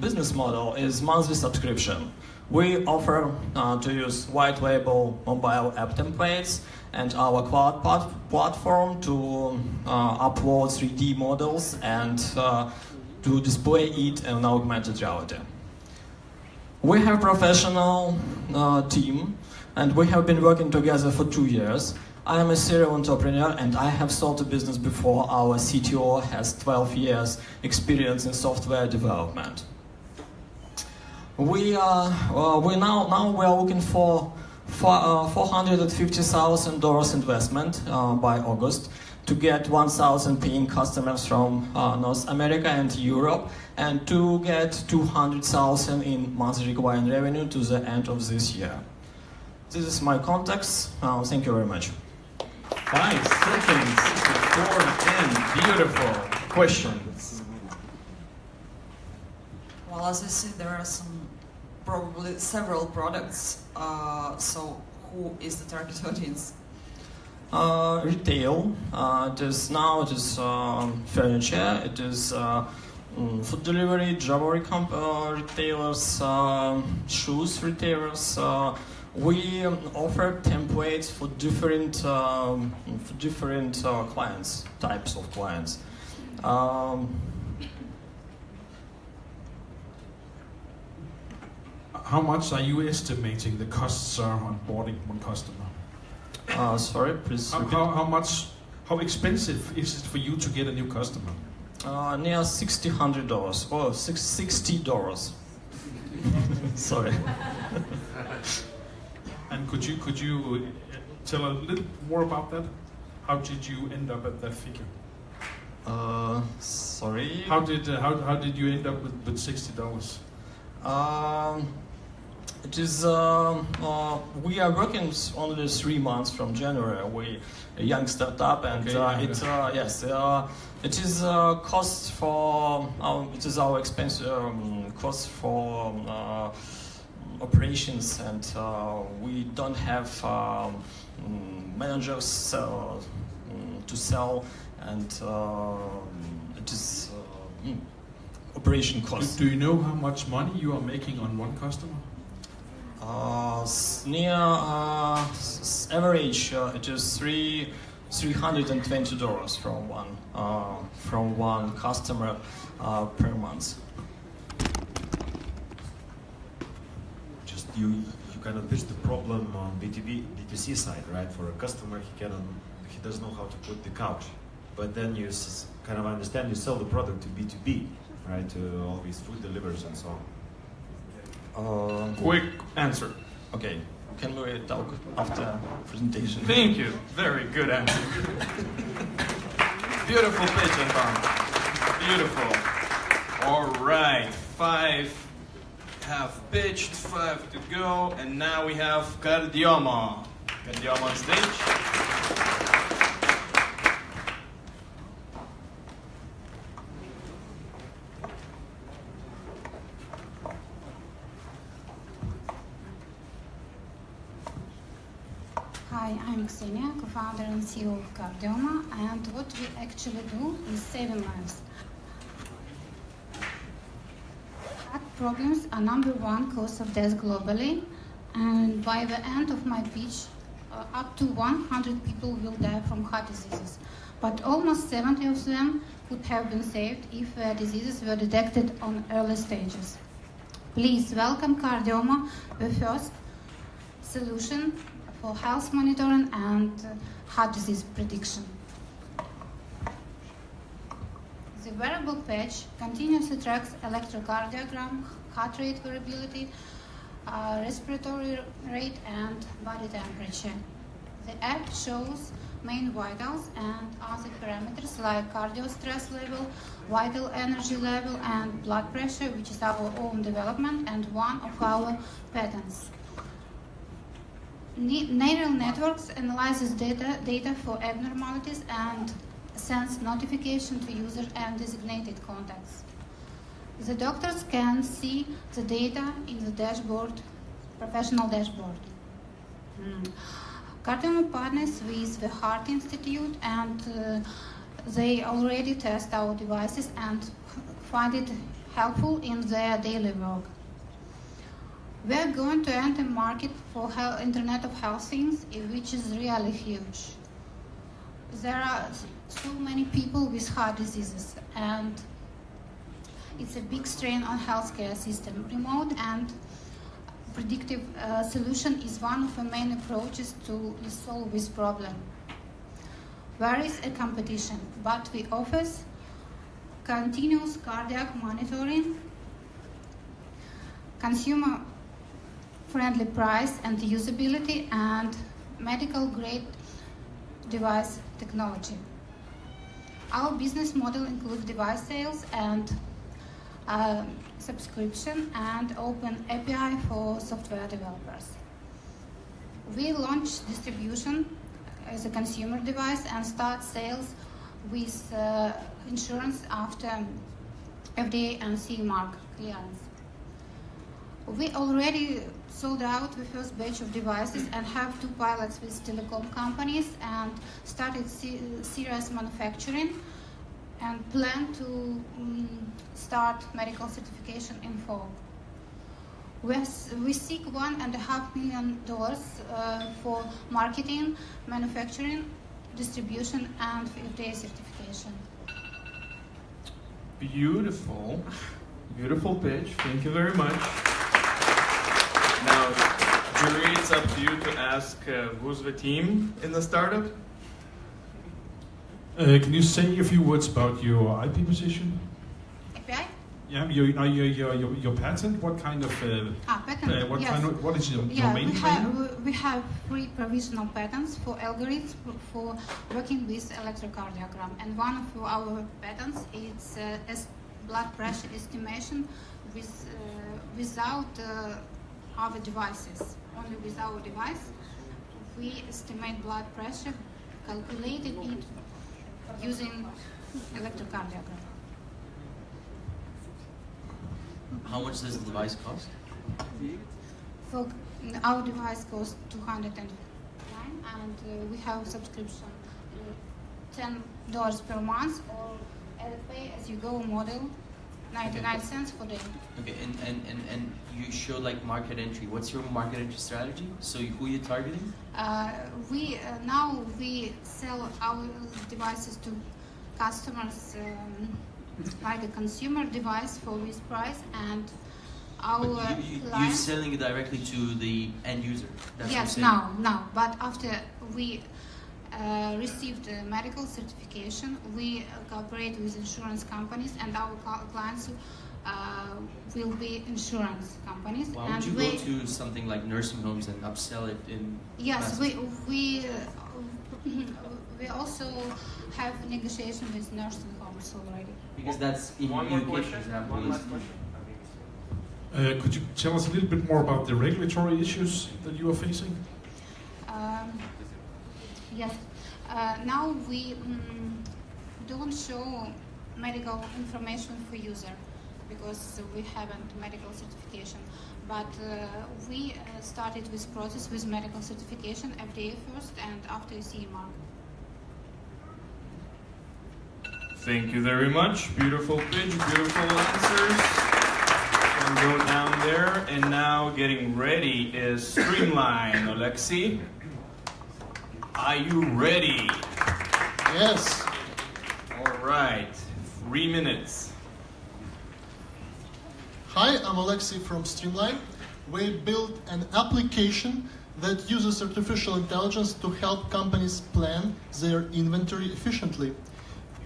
business model is monthly subscription. We offer to use white label mobile app templates and our cloud platform to upload 3D models and to display it in augmented reality. We have professional team, and we have been working together for 2 years. I am a serial entrepreneur, and I have sold a business before. Our CTO has 12 years experience in software development. We are looking for $450,000 investment by August to get 1,000 paying customers from North America and Europe, and to get 200,000 in monthly client revenue to the end of this year. This is my contacts. Thank you very much. 5 seconds before the end. Beautiful. Questions? Well, as I see, there are probably several products. So, who is the target audience? Retail. It is furniture. It is food delivery, jewelry retailers, shoes retailers. We offer templates for different clients, types of clients. How much are you estimating the costs are on boarding one customer? Sorry, please repeat. How expensive is it for you to get a new customer? Near $60. Oh, $60. Sorry. And could you tell a little more about that? How did you end up at that figure? Sorry. How did you end up with $60? It is we are working only 3 months from January. We a young startup, and it is cost for it is our expense cost for operations, and we don't have managers to sell, and it is operation cost. Do you know how much money you are making on one customer? Near average, it is $320 from one customer per month. Just you kind of pitch the problem on B2C side, right? For a customer, he doesn't know how to put the couch, but then you kind of understand you sell the product to B2B, right? To all these food delivers and so on. Quick answer. Okay. Can we talk after presentation? Thank you. Very good answer. Beautiful pitch, Anton. Beautiful. All right. 5 have pitched, 5 to go, and now we have Cardioma. Cardioma on stage. Hi, I'm Ksenia, co-founder and CEO of Cardioma, and what we actually do is saving lives. Heart problems are #1 cause of death globally, and by the end of my pitch, up to 100 people will die from heart diseases. But almost 70 of them could have been saved if their diseases were detected on early stages. Please welcome Cardioma, the first solution for health monitoring and heart disease prediction. The wearable patch continuously tracks electrocardiogram, heart rate variability, respiratory rate, and body temperature. The app shows main vitals and other parameters like cardio stress level, vital energy level, and blood pressure, which is our own development and one of our patents. Neural networks analyzes data for abnormalities and sends notification to users and designated contacts. The doctors can see the data in the dashboard, professional dashboard. Cardioma partners with the Heart Institute, and they already test our devices and find it helpful in their daily work. We are going to enter the market for Internet of Health things, which is really huge. There are so many people with heart diseases, and it's a big strain on healthcare system. Remote and predictive solution is one of the main approaches to solve this problem. There is a competition, but we offer continuous cardiac monitoring, consumer-friendly price and usability, and medical-grade device technology. Our business model includes device sales and subscription and open API for software developers. We launch distribution as a consumer device and start sales with insurance after FDA and CE mark clearance. We already sold out the first batch of devices and have 2 pilots with telecom companies and started serious manufacturing and plan to start medical certification in fall. We seek $1.5 million for marketing, manufacturing, distribution, and FDA certification. Beautiful. Beautiful pitch. Thank you very much. Now, Julie, it's up to you to ask who's the team in the startup? Can you say a few words about your IP position? API? Yeah, your patent. What kind of patent? Yes. What is your main claim? We have 3 provisional patents for algorithms for working with electrocardiogram, and one of our patents is blood pressure estimation without other devices. Only with our device, we estimate blood pressure, calculated it using electrocardiogram. How much does the device cost? So our device costs $209, and we have subscription $10 per month, or a pay-as-you-go model, 99 cents per day. Okay, and you show like market entry. What's your market entry strategy? So who are you targeting? Now we sell our devices to customers like a consumer device for this price, and our you're selling it directly to the end user. That's yes, now. But after we received the medical certification, we cooperate with insurance companies, and our clients will be insurance companies. Why would you go to something like nursing homes and upsell it in? Yes, we also have negotiation with nursing homes already. Because that's in UK, for example. Could you tell us a little bit more about the regulatory issues that you are facing? Yes. Now we don't show medical information for user because we haven't medical certification. but we started this process with medical certification, FDA first, and after CE mark. Thank you very much. Beautiful pitch, beautiful answers. And go down there. And now getting ready is Streamline. Alexei, are you ready? Yes. All right. 3 minutes. Hi, I'm Alexei from Streamline. We built an application that uses artificial intelligence to help companies plan their inventory efficiently.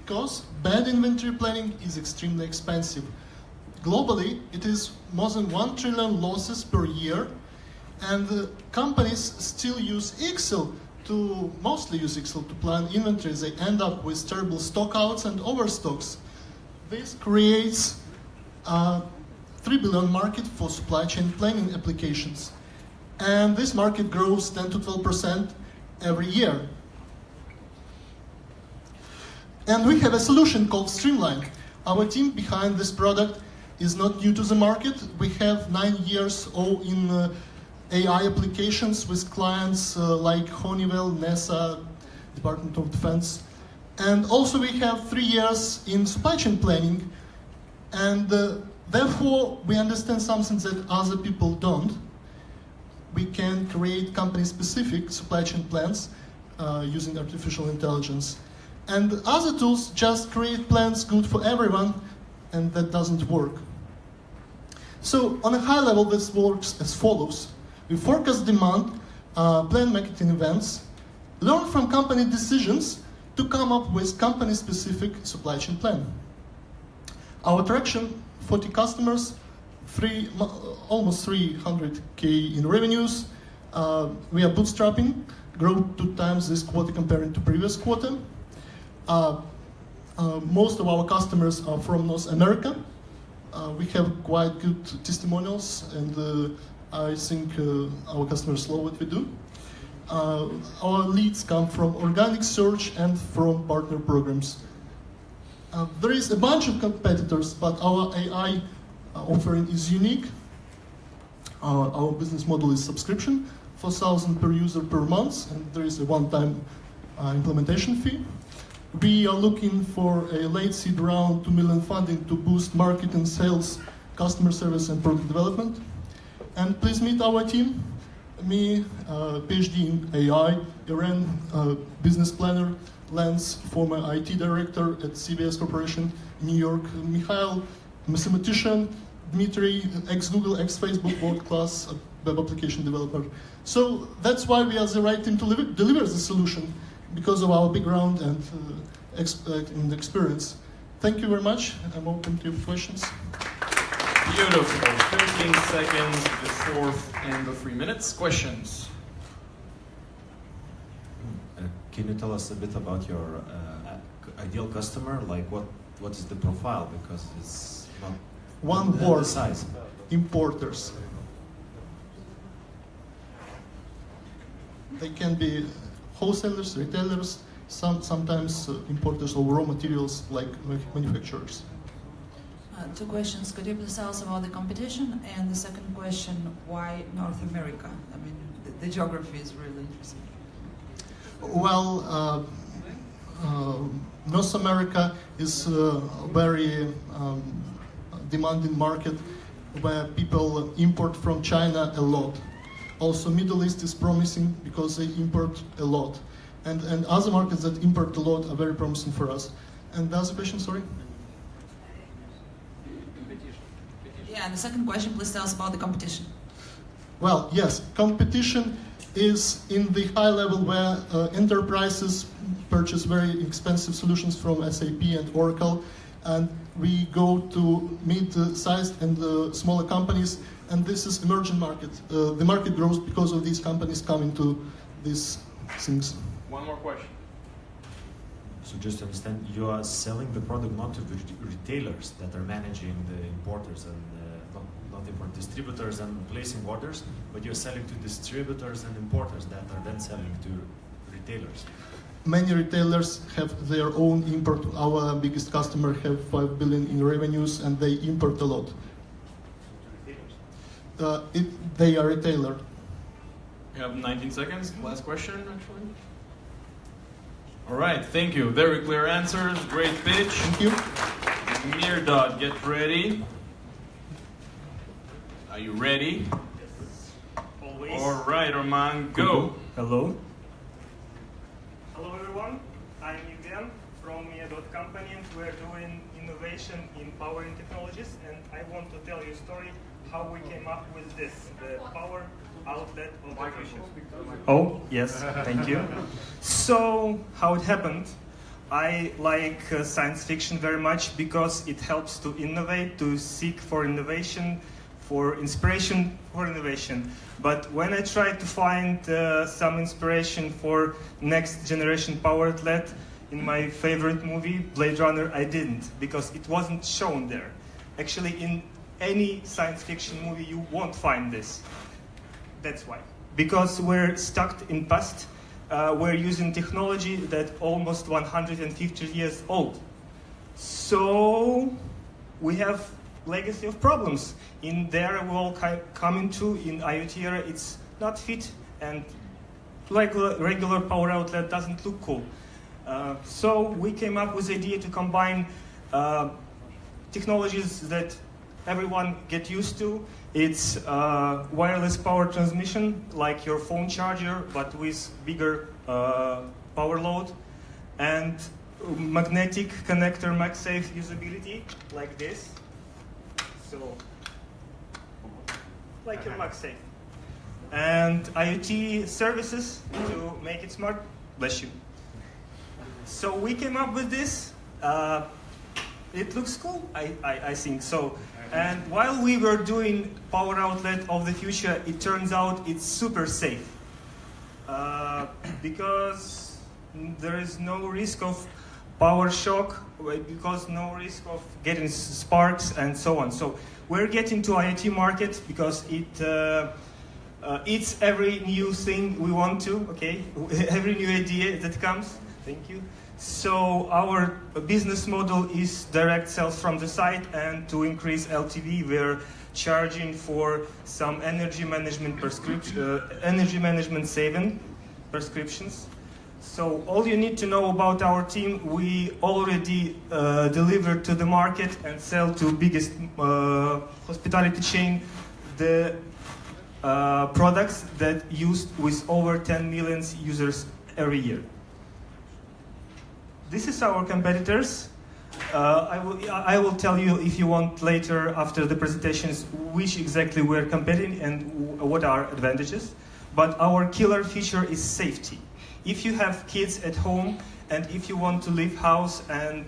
Because bad inventory planning is extremely expensive. Globally, it is more than 1 trillion losses per year, and companies still use Excel mostly use Excel to plan inventory. They end up with terrible stockouts and overstocks. This creates a $3 billion market for supply chain planning applications. And this market grows 10 to 12% every year. And we have a solution called Streamline. Our team behind this product is not new to the market. We have 9 years in AI applications with clients like Honeywell, NASA, Department of Defense. And also we have 3 years in supply chain planning. And therefore, we understand something that other people don't. We can create company-specific supply chain plans using artificial intelligence. And other tools just create plans good for everyone, and that doesn't work. So on a high level, this works as follows. We forecast demand, plan marketing events, learn from company decisions to come up with company-specific supply chain plan. Our traction, 40 customers, almost 300K in revenues. We are bootstrapping, grow 2 times this quarter compared to previous quarter. Most of our customers are from North America. We have quite good testimonials, and I think our customers love what we do. Our leads come from organic search and from partner programs. There is a bunch of competitors, but our AI offering is unique. Our business model is subscription, 4,000 per user per month, and there is a one-time implementation fee. We are looking for a late seed round, 2 million funding to boost marketing, sales, customer service, and product development. And please meet our team. Me, PhD in AI, Irene, business planner, Lance, former IT director at CBS Corporation in New York, Mikhail, mathematician, Dmitry, ex-Google, ex-Facebook, world-class web application developer. So that's why we are the right team to deliver the solution, because of our background and experience. Thank you very much. I'm open to your questions. Beautiful. 13 seconds before end of 3 minutes. Questions? Can you tell us a bit about your ideal customer? Like what is the profile? Because it's not one word. Size. Importers. They can be wholesalers, retailers, sometimes importers of raw materials like manufacturers. 2 questions. Could you please tell us about the competition? And the second question, why North America? I mean, the geography is really interesting. Well, North America is a very demanding market where people import from China a lot. Also, Middle East is promising because they import a lot. And other markets that import a lot are very promising for us. And the other question, sorry? Yeah, and the second question, please tell us about the competition. Well, yes, competition is in the high level where enterprises purchase very expensive solutions from SAP and Oracle, and we go to mid-sized and smaller companies, and this is emerging market. The market grows because of these companies coming to these things. One more question. So just to understand, you are selling the product not to retailers that are managing the importers and not import distributors and placing orders, but you're selling to distributors and importers that are then selling to retailers. Many retailers have their own import. Our biggest customer have 5 billion in revenues, and they import a lot. if they are a retailer. You have 19 seconds. Last question, actually. All right, thank you. Very clear answers. Great pitch. Thank you. Mirdad, get ready. Are you ready? Always. All right, Roman, go. Hello. Hello, everyone. I'm Evgen from Mia.company, and we're doing innovation in powering technologies. And I want to tell you a story how we came up with this, the power outlet of the future. Oh, yes, thank you. So, how it happened? I like science fiction very much because it helps to innovate, to seek for innovation, for inspiration for innovation. But when I tried to find some inspiration for next generation power outlet in my favorite movie, Blade Runner, I didn't, because it wasn't shown there. Actually, in any science fiction movie, you won't find this. That's why. Because we're stuck in past, we're using technology that almost 150 years old. So we have legacy of problems. In the era we all come into, in IoT era, it's not fit, and regular power outlet doesn't look cool. So we came up with the idea to combine technologies that everyone get used to. It's wireless power transmission, like your phone charger, but with bigger power load, and magnetic connector MagSafe usability, like this. So, like your MagSafe. And IoT services to make it smart. Bless you. So we came up with this. It looks cool, I think so. And while we were doing power outlet of the future, it turns out it's super safe. Because there is no risk of power shock, because no risk of getting sparks and so on. So we're getting to IoT market because it's every new thing we want to, okay? Every new idea that comes. Thank you. So our business model is direct sales from the site, and to increase LTV, we're charging for some energy management saving prescriptions. So all you need to know about our team, we already delivered to the market and sell to biggest hospitality chain the products that used with over 10 million users every year. This is our competitors. I will tell you if you want later after the presentations which exactly we're competing and what are advantages. But our killer feature is safety. If you have kids at home and if you want to leave house and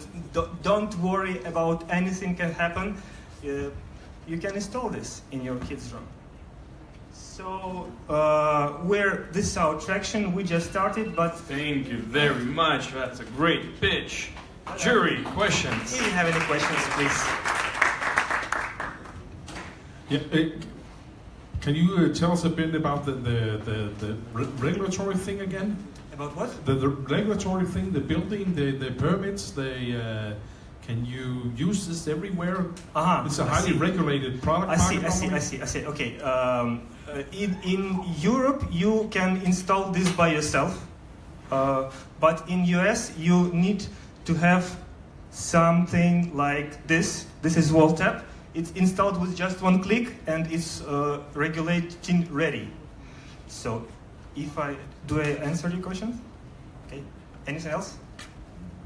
don't worry about anything can happen, you can install this in your kids' room. So this is our traction. We just started, but thank you very much. That's a great pitch. Jury, questions? If you have any questions, please. Yeah, can you tell us a bit about the regulatory thing again? About what? The regulatory thing, the building, the permits, can you use this everywhere? It's a highly regulated product. I see. Okay. In Europe, you can install this by yourself, but in US, you need to have something like this. This is wall tap. It's installed with just one click, and it's regulating ready. So, do I answer your question? Okay. Anything else?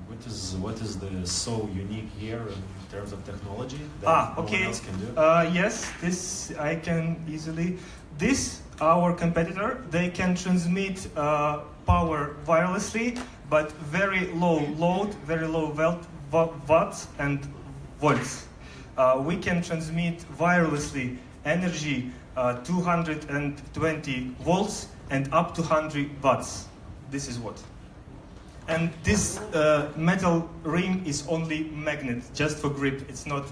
What is the so unique here in terms of technology that no one else can do? Yes, this I can easily. This, our competitor, they can transmit power wirelessly, but very low load, very low watts and volts. We can transmit wirelessly energy 220 volts and up to 100 watts. This is what. And this metal ring is only magnet, just for grip. It's not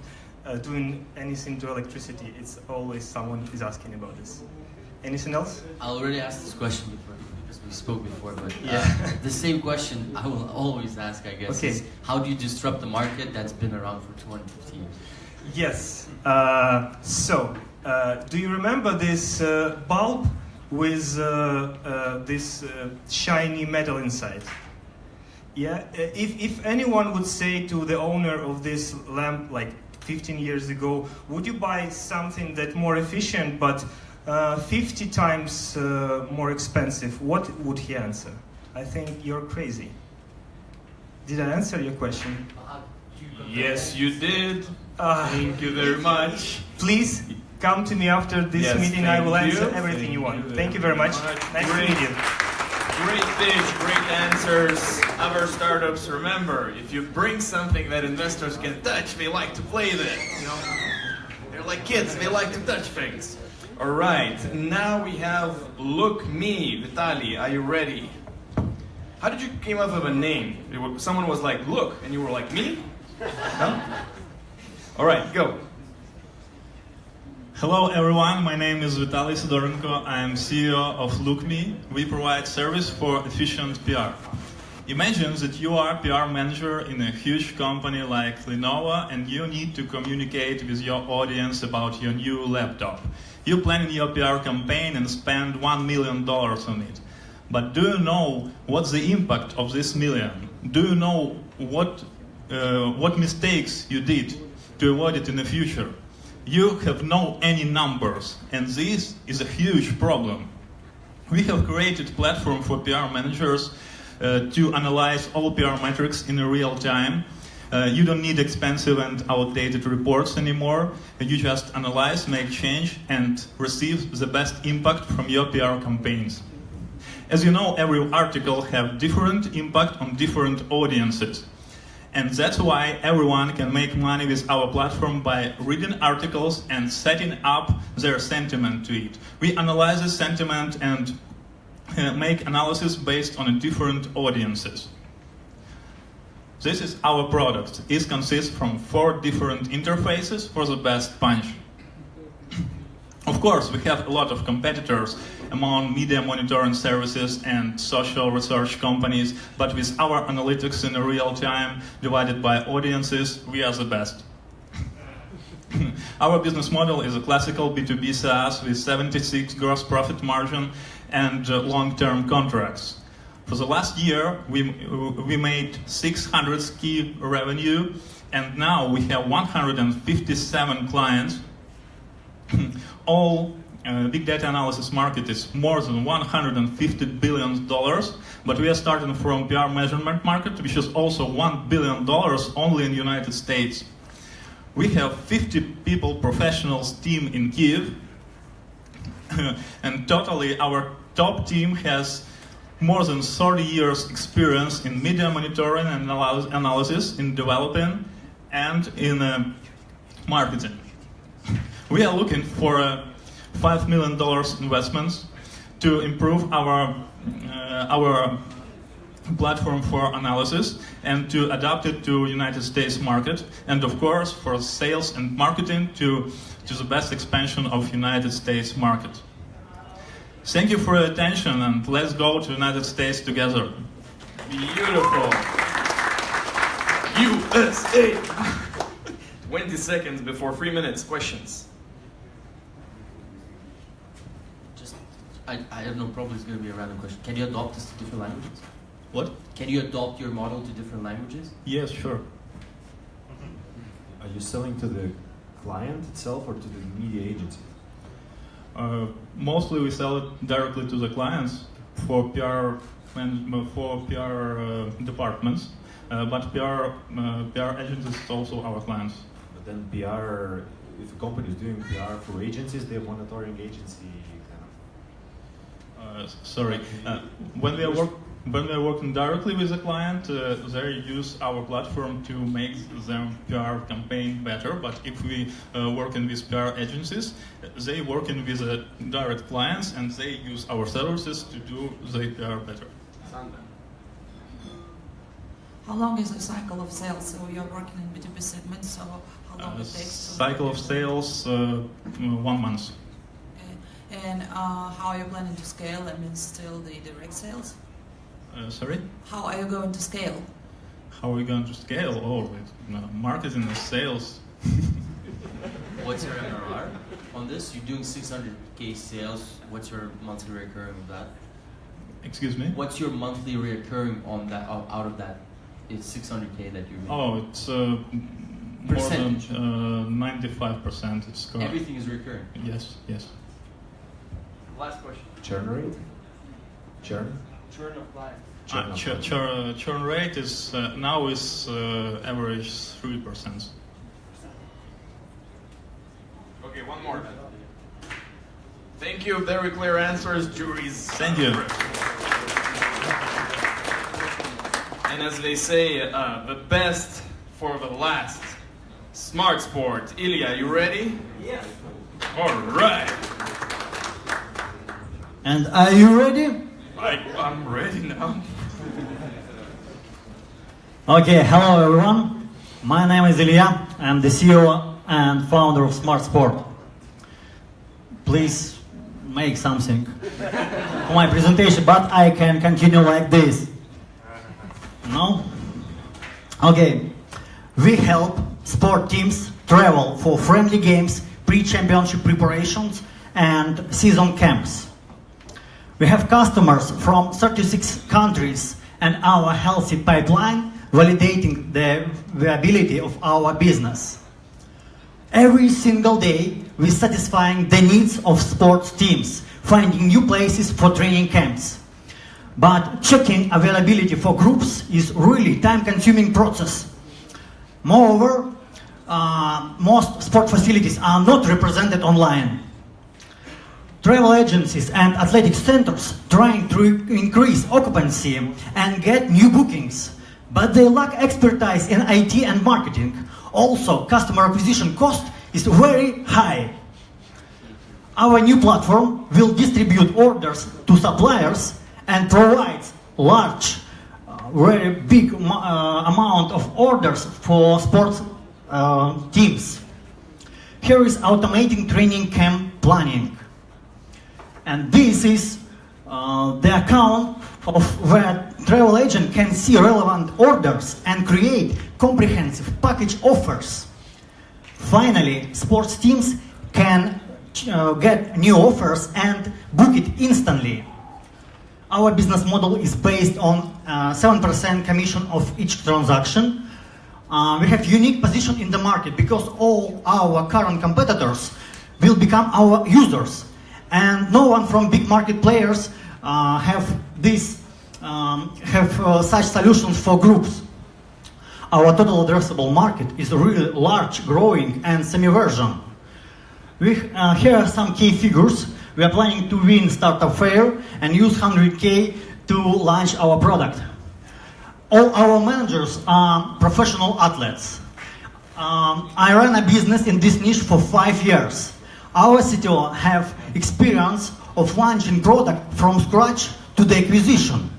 doing anything to electricity. It's always someone is asking about this. Anything else? I already asked this question before because we spoke before, but yeah. The same question I will always ask, I guess, is how do you disrupt the market that's been around for 250 years? Yes. So Do you remember this bulb with this shiny metal inside? Yeah. If anyone would say to the owner of this lamp, like 15 years ago, would you buy something that more efficient but 50 times more expensive, what would he answer? I think you're crazy. Did I answer your question? Yes, you did. Thank you very much. Please come to me after this meeting. I will answer everything you want. Thank you very much. Nice to meet you. Great pitch, great answers. Our startups, remember, if you bring something that investors can touch, they like to play with it. You know, they're like kids; they like to touch things. All right, now we have Look Me. Vitaly, are you ready? How did you came up with a name? Someone was like, "Look," and you were like, "Me?" No? All right, go. Hello everyone, my name is Vitaly Sidorenko. I am CEO of LookMe. We provide service for efficient PR. Imagine that you are a PR manager in a huge company like Lenovo and you need to communicate with your audience about your new laptop. You plan your PR campaign and spend $1 million on it. But do you know what's the impact of this million? Do you know what mistakes you did to avoid it in the future? You have no any numbers, and this is a huge problem. We have created a platform for PR managers to analyze all PR metrics in real time. You don't need expensive and outdated reports anymore. You just analyze, make change, and receive the best impact from your PR campaigns. As you know, every article has different impact on different audiences. And that's why everyone can make money with our platform by reading articles and setting up their sentiment to it. We analyze the sentiment and make analysis based on different audiences. This is our product. It consists from 4 different interfaces for the best punch. Of course, we have a lot of competitors among media monitoring services and social research companies, but with our analytics in real time divided by audiences, we are the best. Our business model is a classical B2B SaaS with 76 gross profit margin and long-term contracts. For the last year, we made 600 ski revenue, and now we have 157 clients. All big data analysis market is more than $150 billion, but we are starting from PR measurement market, which is also $1 billion only in the United States. We have 50 people professionals team in Kyiv, and totally our top team has more than 30 years experience in media monitoring and analysis, in developing, and in marketing. We are looking for $5 million investments to improve our platform for analysis and to adapt it to United States market, and of course for sales and marketing to the best expansion of United States market. Thank you for your attention, and let's go to United States together. Beautiful. USA. 20 seconds before 3 minutes. Questions? I have no problem, it's going to be a random question. Can you adopt this to different languages? What? Can you adopt your model to different languages? Yes, sure. Are you selling to the client itself or to the media agency? Mostly we sell it directly to the clients for PR departments, but PR agencies is also our clients. But then PR, if a company is doing PR for agencies, they're monitoring agency. Sorry, when we are working directly with the client, they use our platform to make their PR campaign better. But if we working with PR agencies, they working with direct clients and they use our services to do their PR better. How long is the cycle of sales? So you're working in B2B segments, so how long it takes? Cycle of sales, 1 month. And how are you planning to scale? I mean, still the direct sales? Sorry? How are you going to scale? How are we going to scale? Oh, marketing and sales. what's your MRR on this? You're doing 600K sales. What's your monthly recurring of that? Excuse me? What's your monthly recurring on that out of that? It's 600K that you're making. Oh, it's more than 95%. It's correct. Everything is recurring. Yes, yes. Last question. Churn rate? Churn? Churn of clients. Churn rate is now is average 3%. Okay, one more. Thank you. Very clear answers, juries. Thank you. And as they say, the best for the last. Smart Sport. Ilya, you ready? Yes. All right. And are you ready? I'm ready now. Okay, hello everyone. My name is Ilya. I'm the CEO and founder of Smart Sport. Please make something for my presentation, but I can continue like this. No? Okay. We help sport teams travel for friendly games, pre-championship preparations, and season camps. We have customers from 36 countries, and our healthy pipeline validating the viability of our business. Every single day, we're satisfying the needs of sports teams, finding new places for training camps. But checking availability for groups is really time-consuming process. Moreover, most sport facilities are not represented online. Travel agencies and athletic centers trying to increase occupancy and get new bookings, but they lack expertise in IT and marketing. Also, customer acquisition cost is very high. Our new platform will distribute orders to suppliers and provide large, very big amount of orders for sports teams. Here is automating training camp planning. And this is the account of where travel agent can see relevant orders and create comprehensive package offers. Finally, sports teams can get new offers and book it instantly. Our business model is based on 7% commission of each transaction. We have unique position in the market because all our current competitors will become our users, and no one from big market players have such solutions for groups. Our total addressable market is really large, growing, and semi-version. Here are some key figures. We are planning to win Startup Fair and use 100K to launch our product. All our managers are professional athletes. I ran a business in this niche for 5 years. Our CTO have experience of launching product from scratch to the acquisition.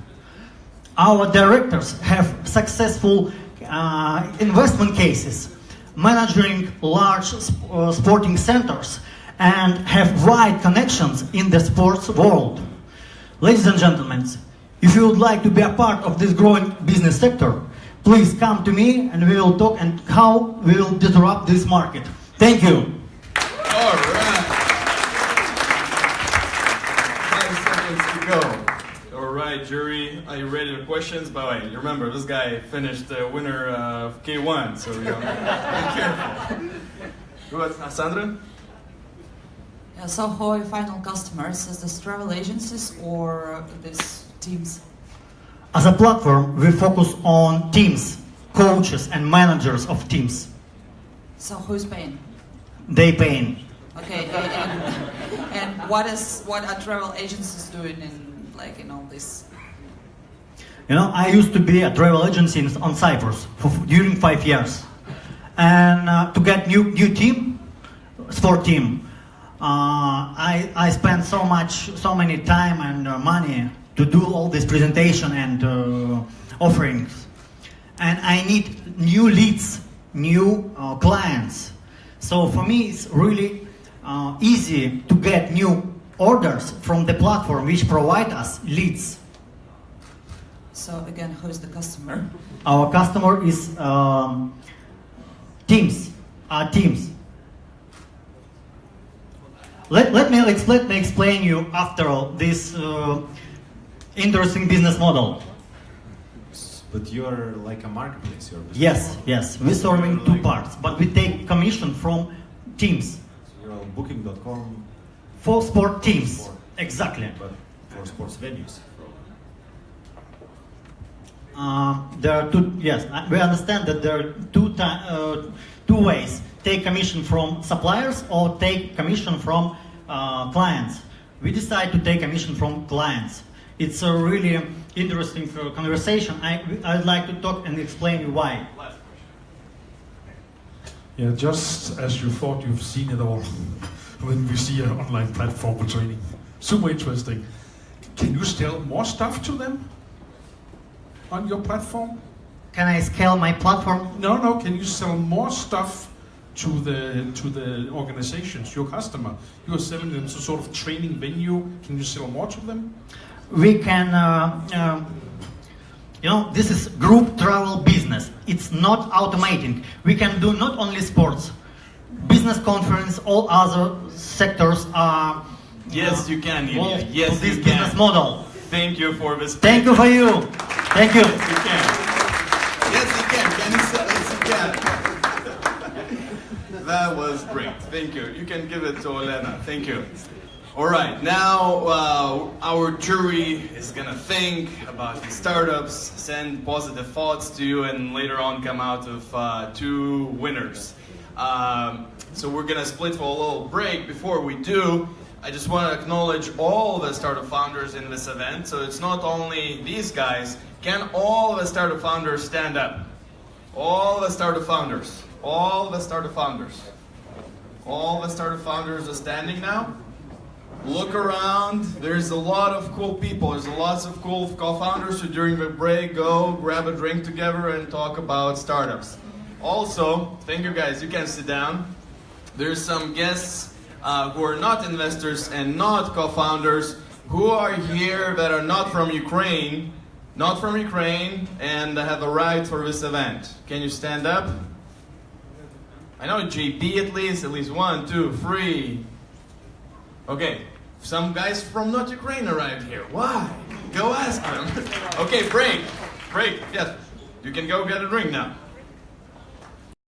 Our directors have successful investment cases, managing large sporting centers, and have wide connections in the sports world. Ladies and gentlemen, if you would like to be a part of this growing business sector, please come to me and we will talk and how we will disrupt this market. Thank you. All right. 5 seconds to go. All right, jury, are you ready for questions? By the way, you remember this guy finished the winner of K1, so be careful. Go ahead, Sandra. Yeah, so who are your final customers? Is this travel agencies or these teams? As a platform, we focus on teams, coaches, and managers of teams. So who's paying? They paying. Okay, and what are travel agencies doing in all this? You know, I used to be a travel agency on Cyprus during 5 years, and to get new team, sport team. I spent so many time and money to do all this presentation and offerings, and I need new leads, new clients. So for me, it's really easy to get new orders from the platform which provide us leads. So again, who is the customer? Our customer is teams. let me explain you after all this interesting business model. But you're like a marketplace. Yes. We're serving two parts, but we take commission from teams. So you're on Booking.com. For sport teams, exactly. But for sports venues. There are two. Yes, we understand that there are two ways: take commission from suppliers or take commission from clients. We decide to take commission from clients. It's a really interesting conversation. I'd like to talk and explain you why. Yeah, just as you thought you've seen it all when we see an online platform for training. Super interesting. Can you sell more stuff to them on your platform? Can I scale my platform? No. Can you sell more stuff to the organizations, your customer? You are selling them some sort of training venue. Can you sell more to them? We can, this is group travel business. It's not automating. We can do not only sports, business conference, all other sectors are. Yes, you can, Ilya. Yes, this you business can. model. Thank you for this. Thank you for you. Thank you. Yes, you can. Yes, you can. Can you sell? Yes, you can. That was great. Thank you. You can give it to Olena. Thank you. All right, now our jury is gonna think about the startups, send positive thoughts to you, and later on come out of two winners. So we're gonna split for a little break. Before we do, I just want to acknowledge all the startup founders in this event. So it's not only these guys. Can all the startup founders stand up? All the startup founders. All the startup founders. All the startup founders are standing now. Look around. There's a lot of cool people. There's lots of cool co-founders who during the break go grab a drink together and talk about startups. Also, thank you guys. You can sit down. There's some guests who are not investors and not co-founders who are here that are not from Ukraine, and have a right for this event. Can you stand up? I know JP at least 1, 2, 3. Okay, some guys from not Ukraine arrived here. Why? Go ask them. Okay, break. Yes, you can go get a drink now.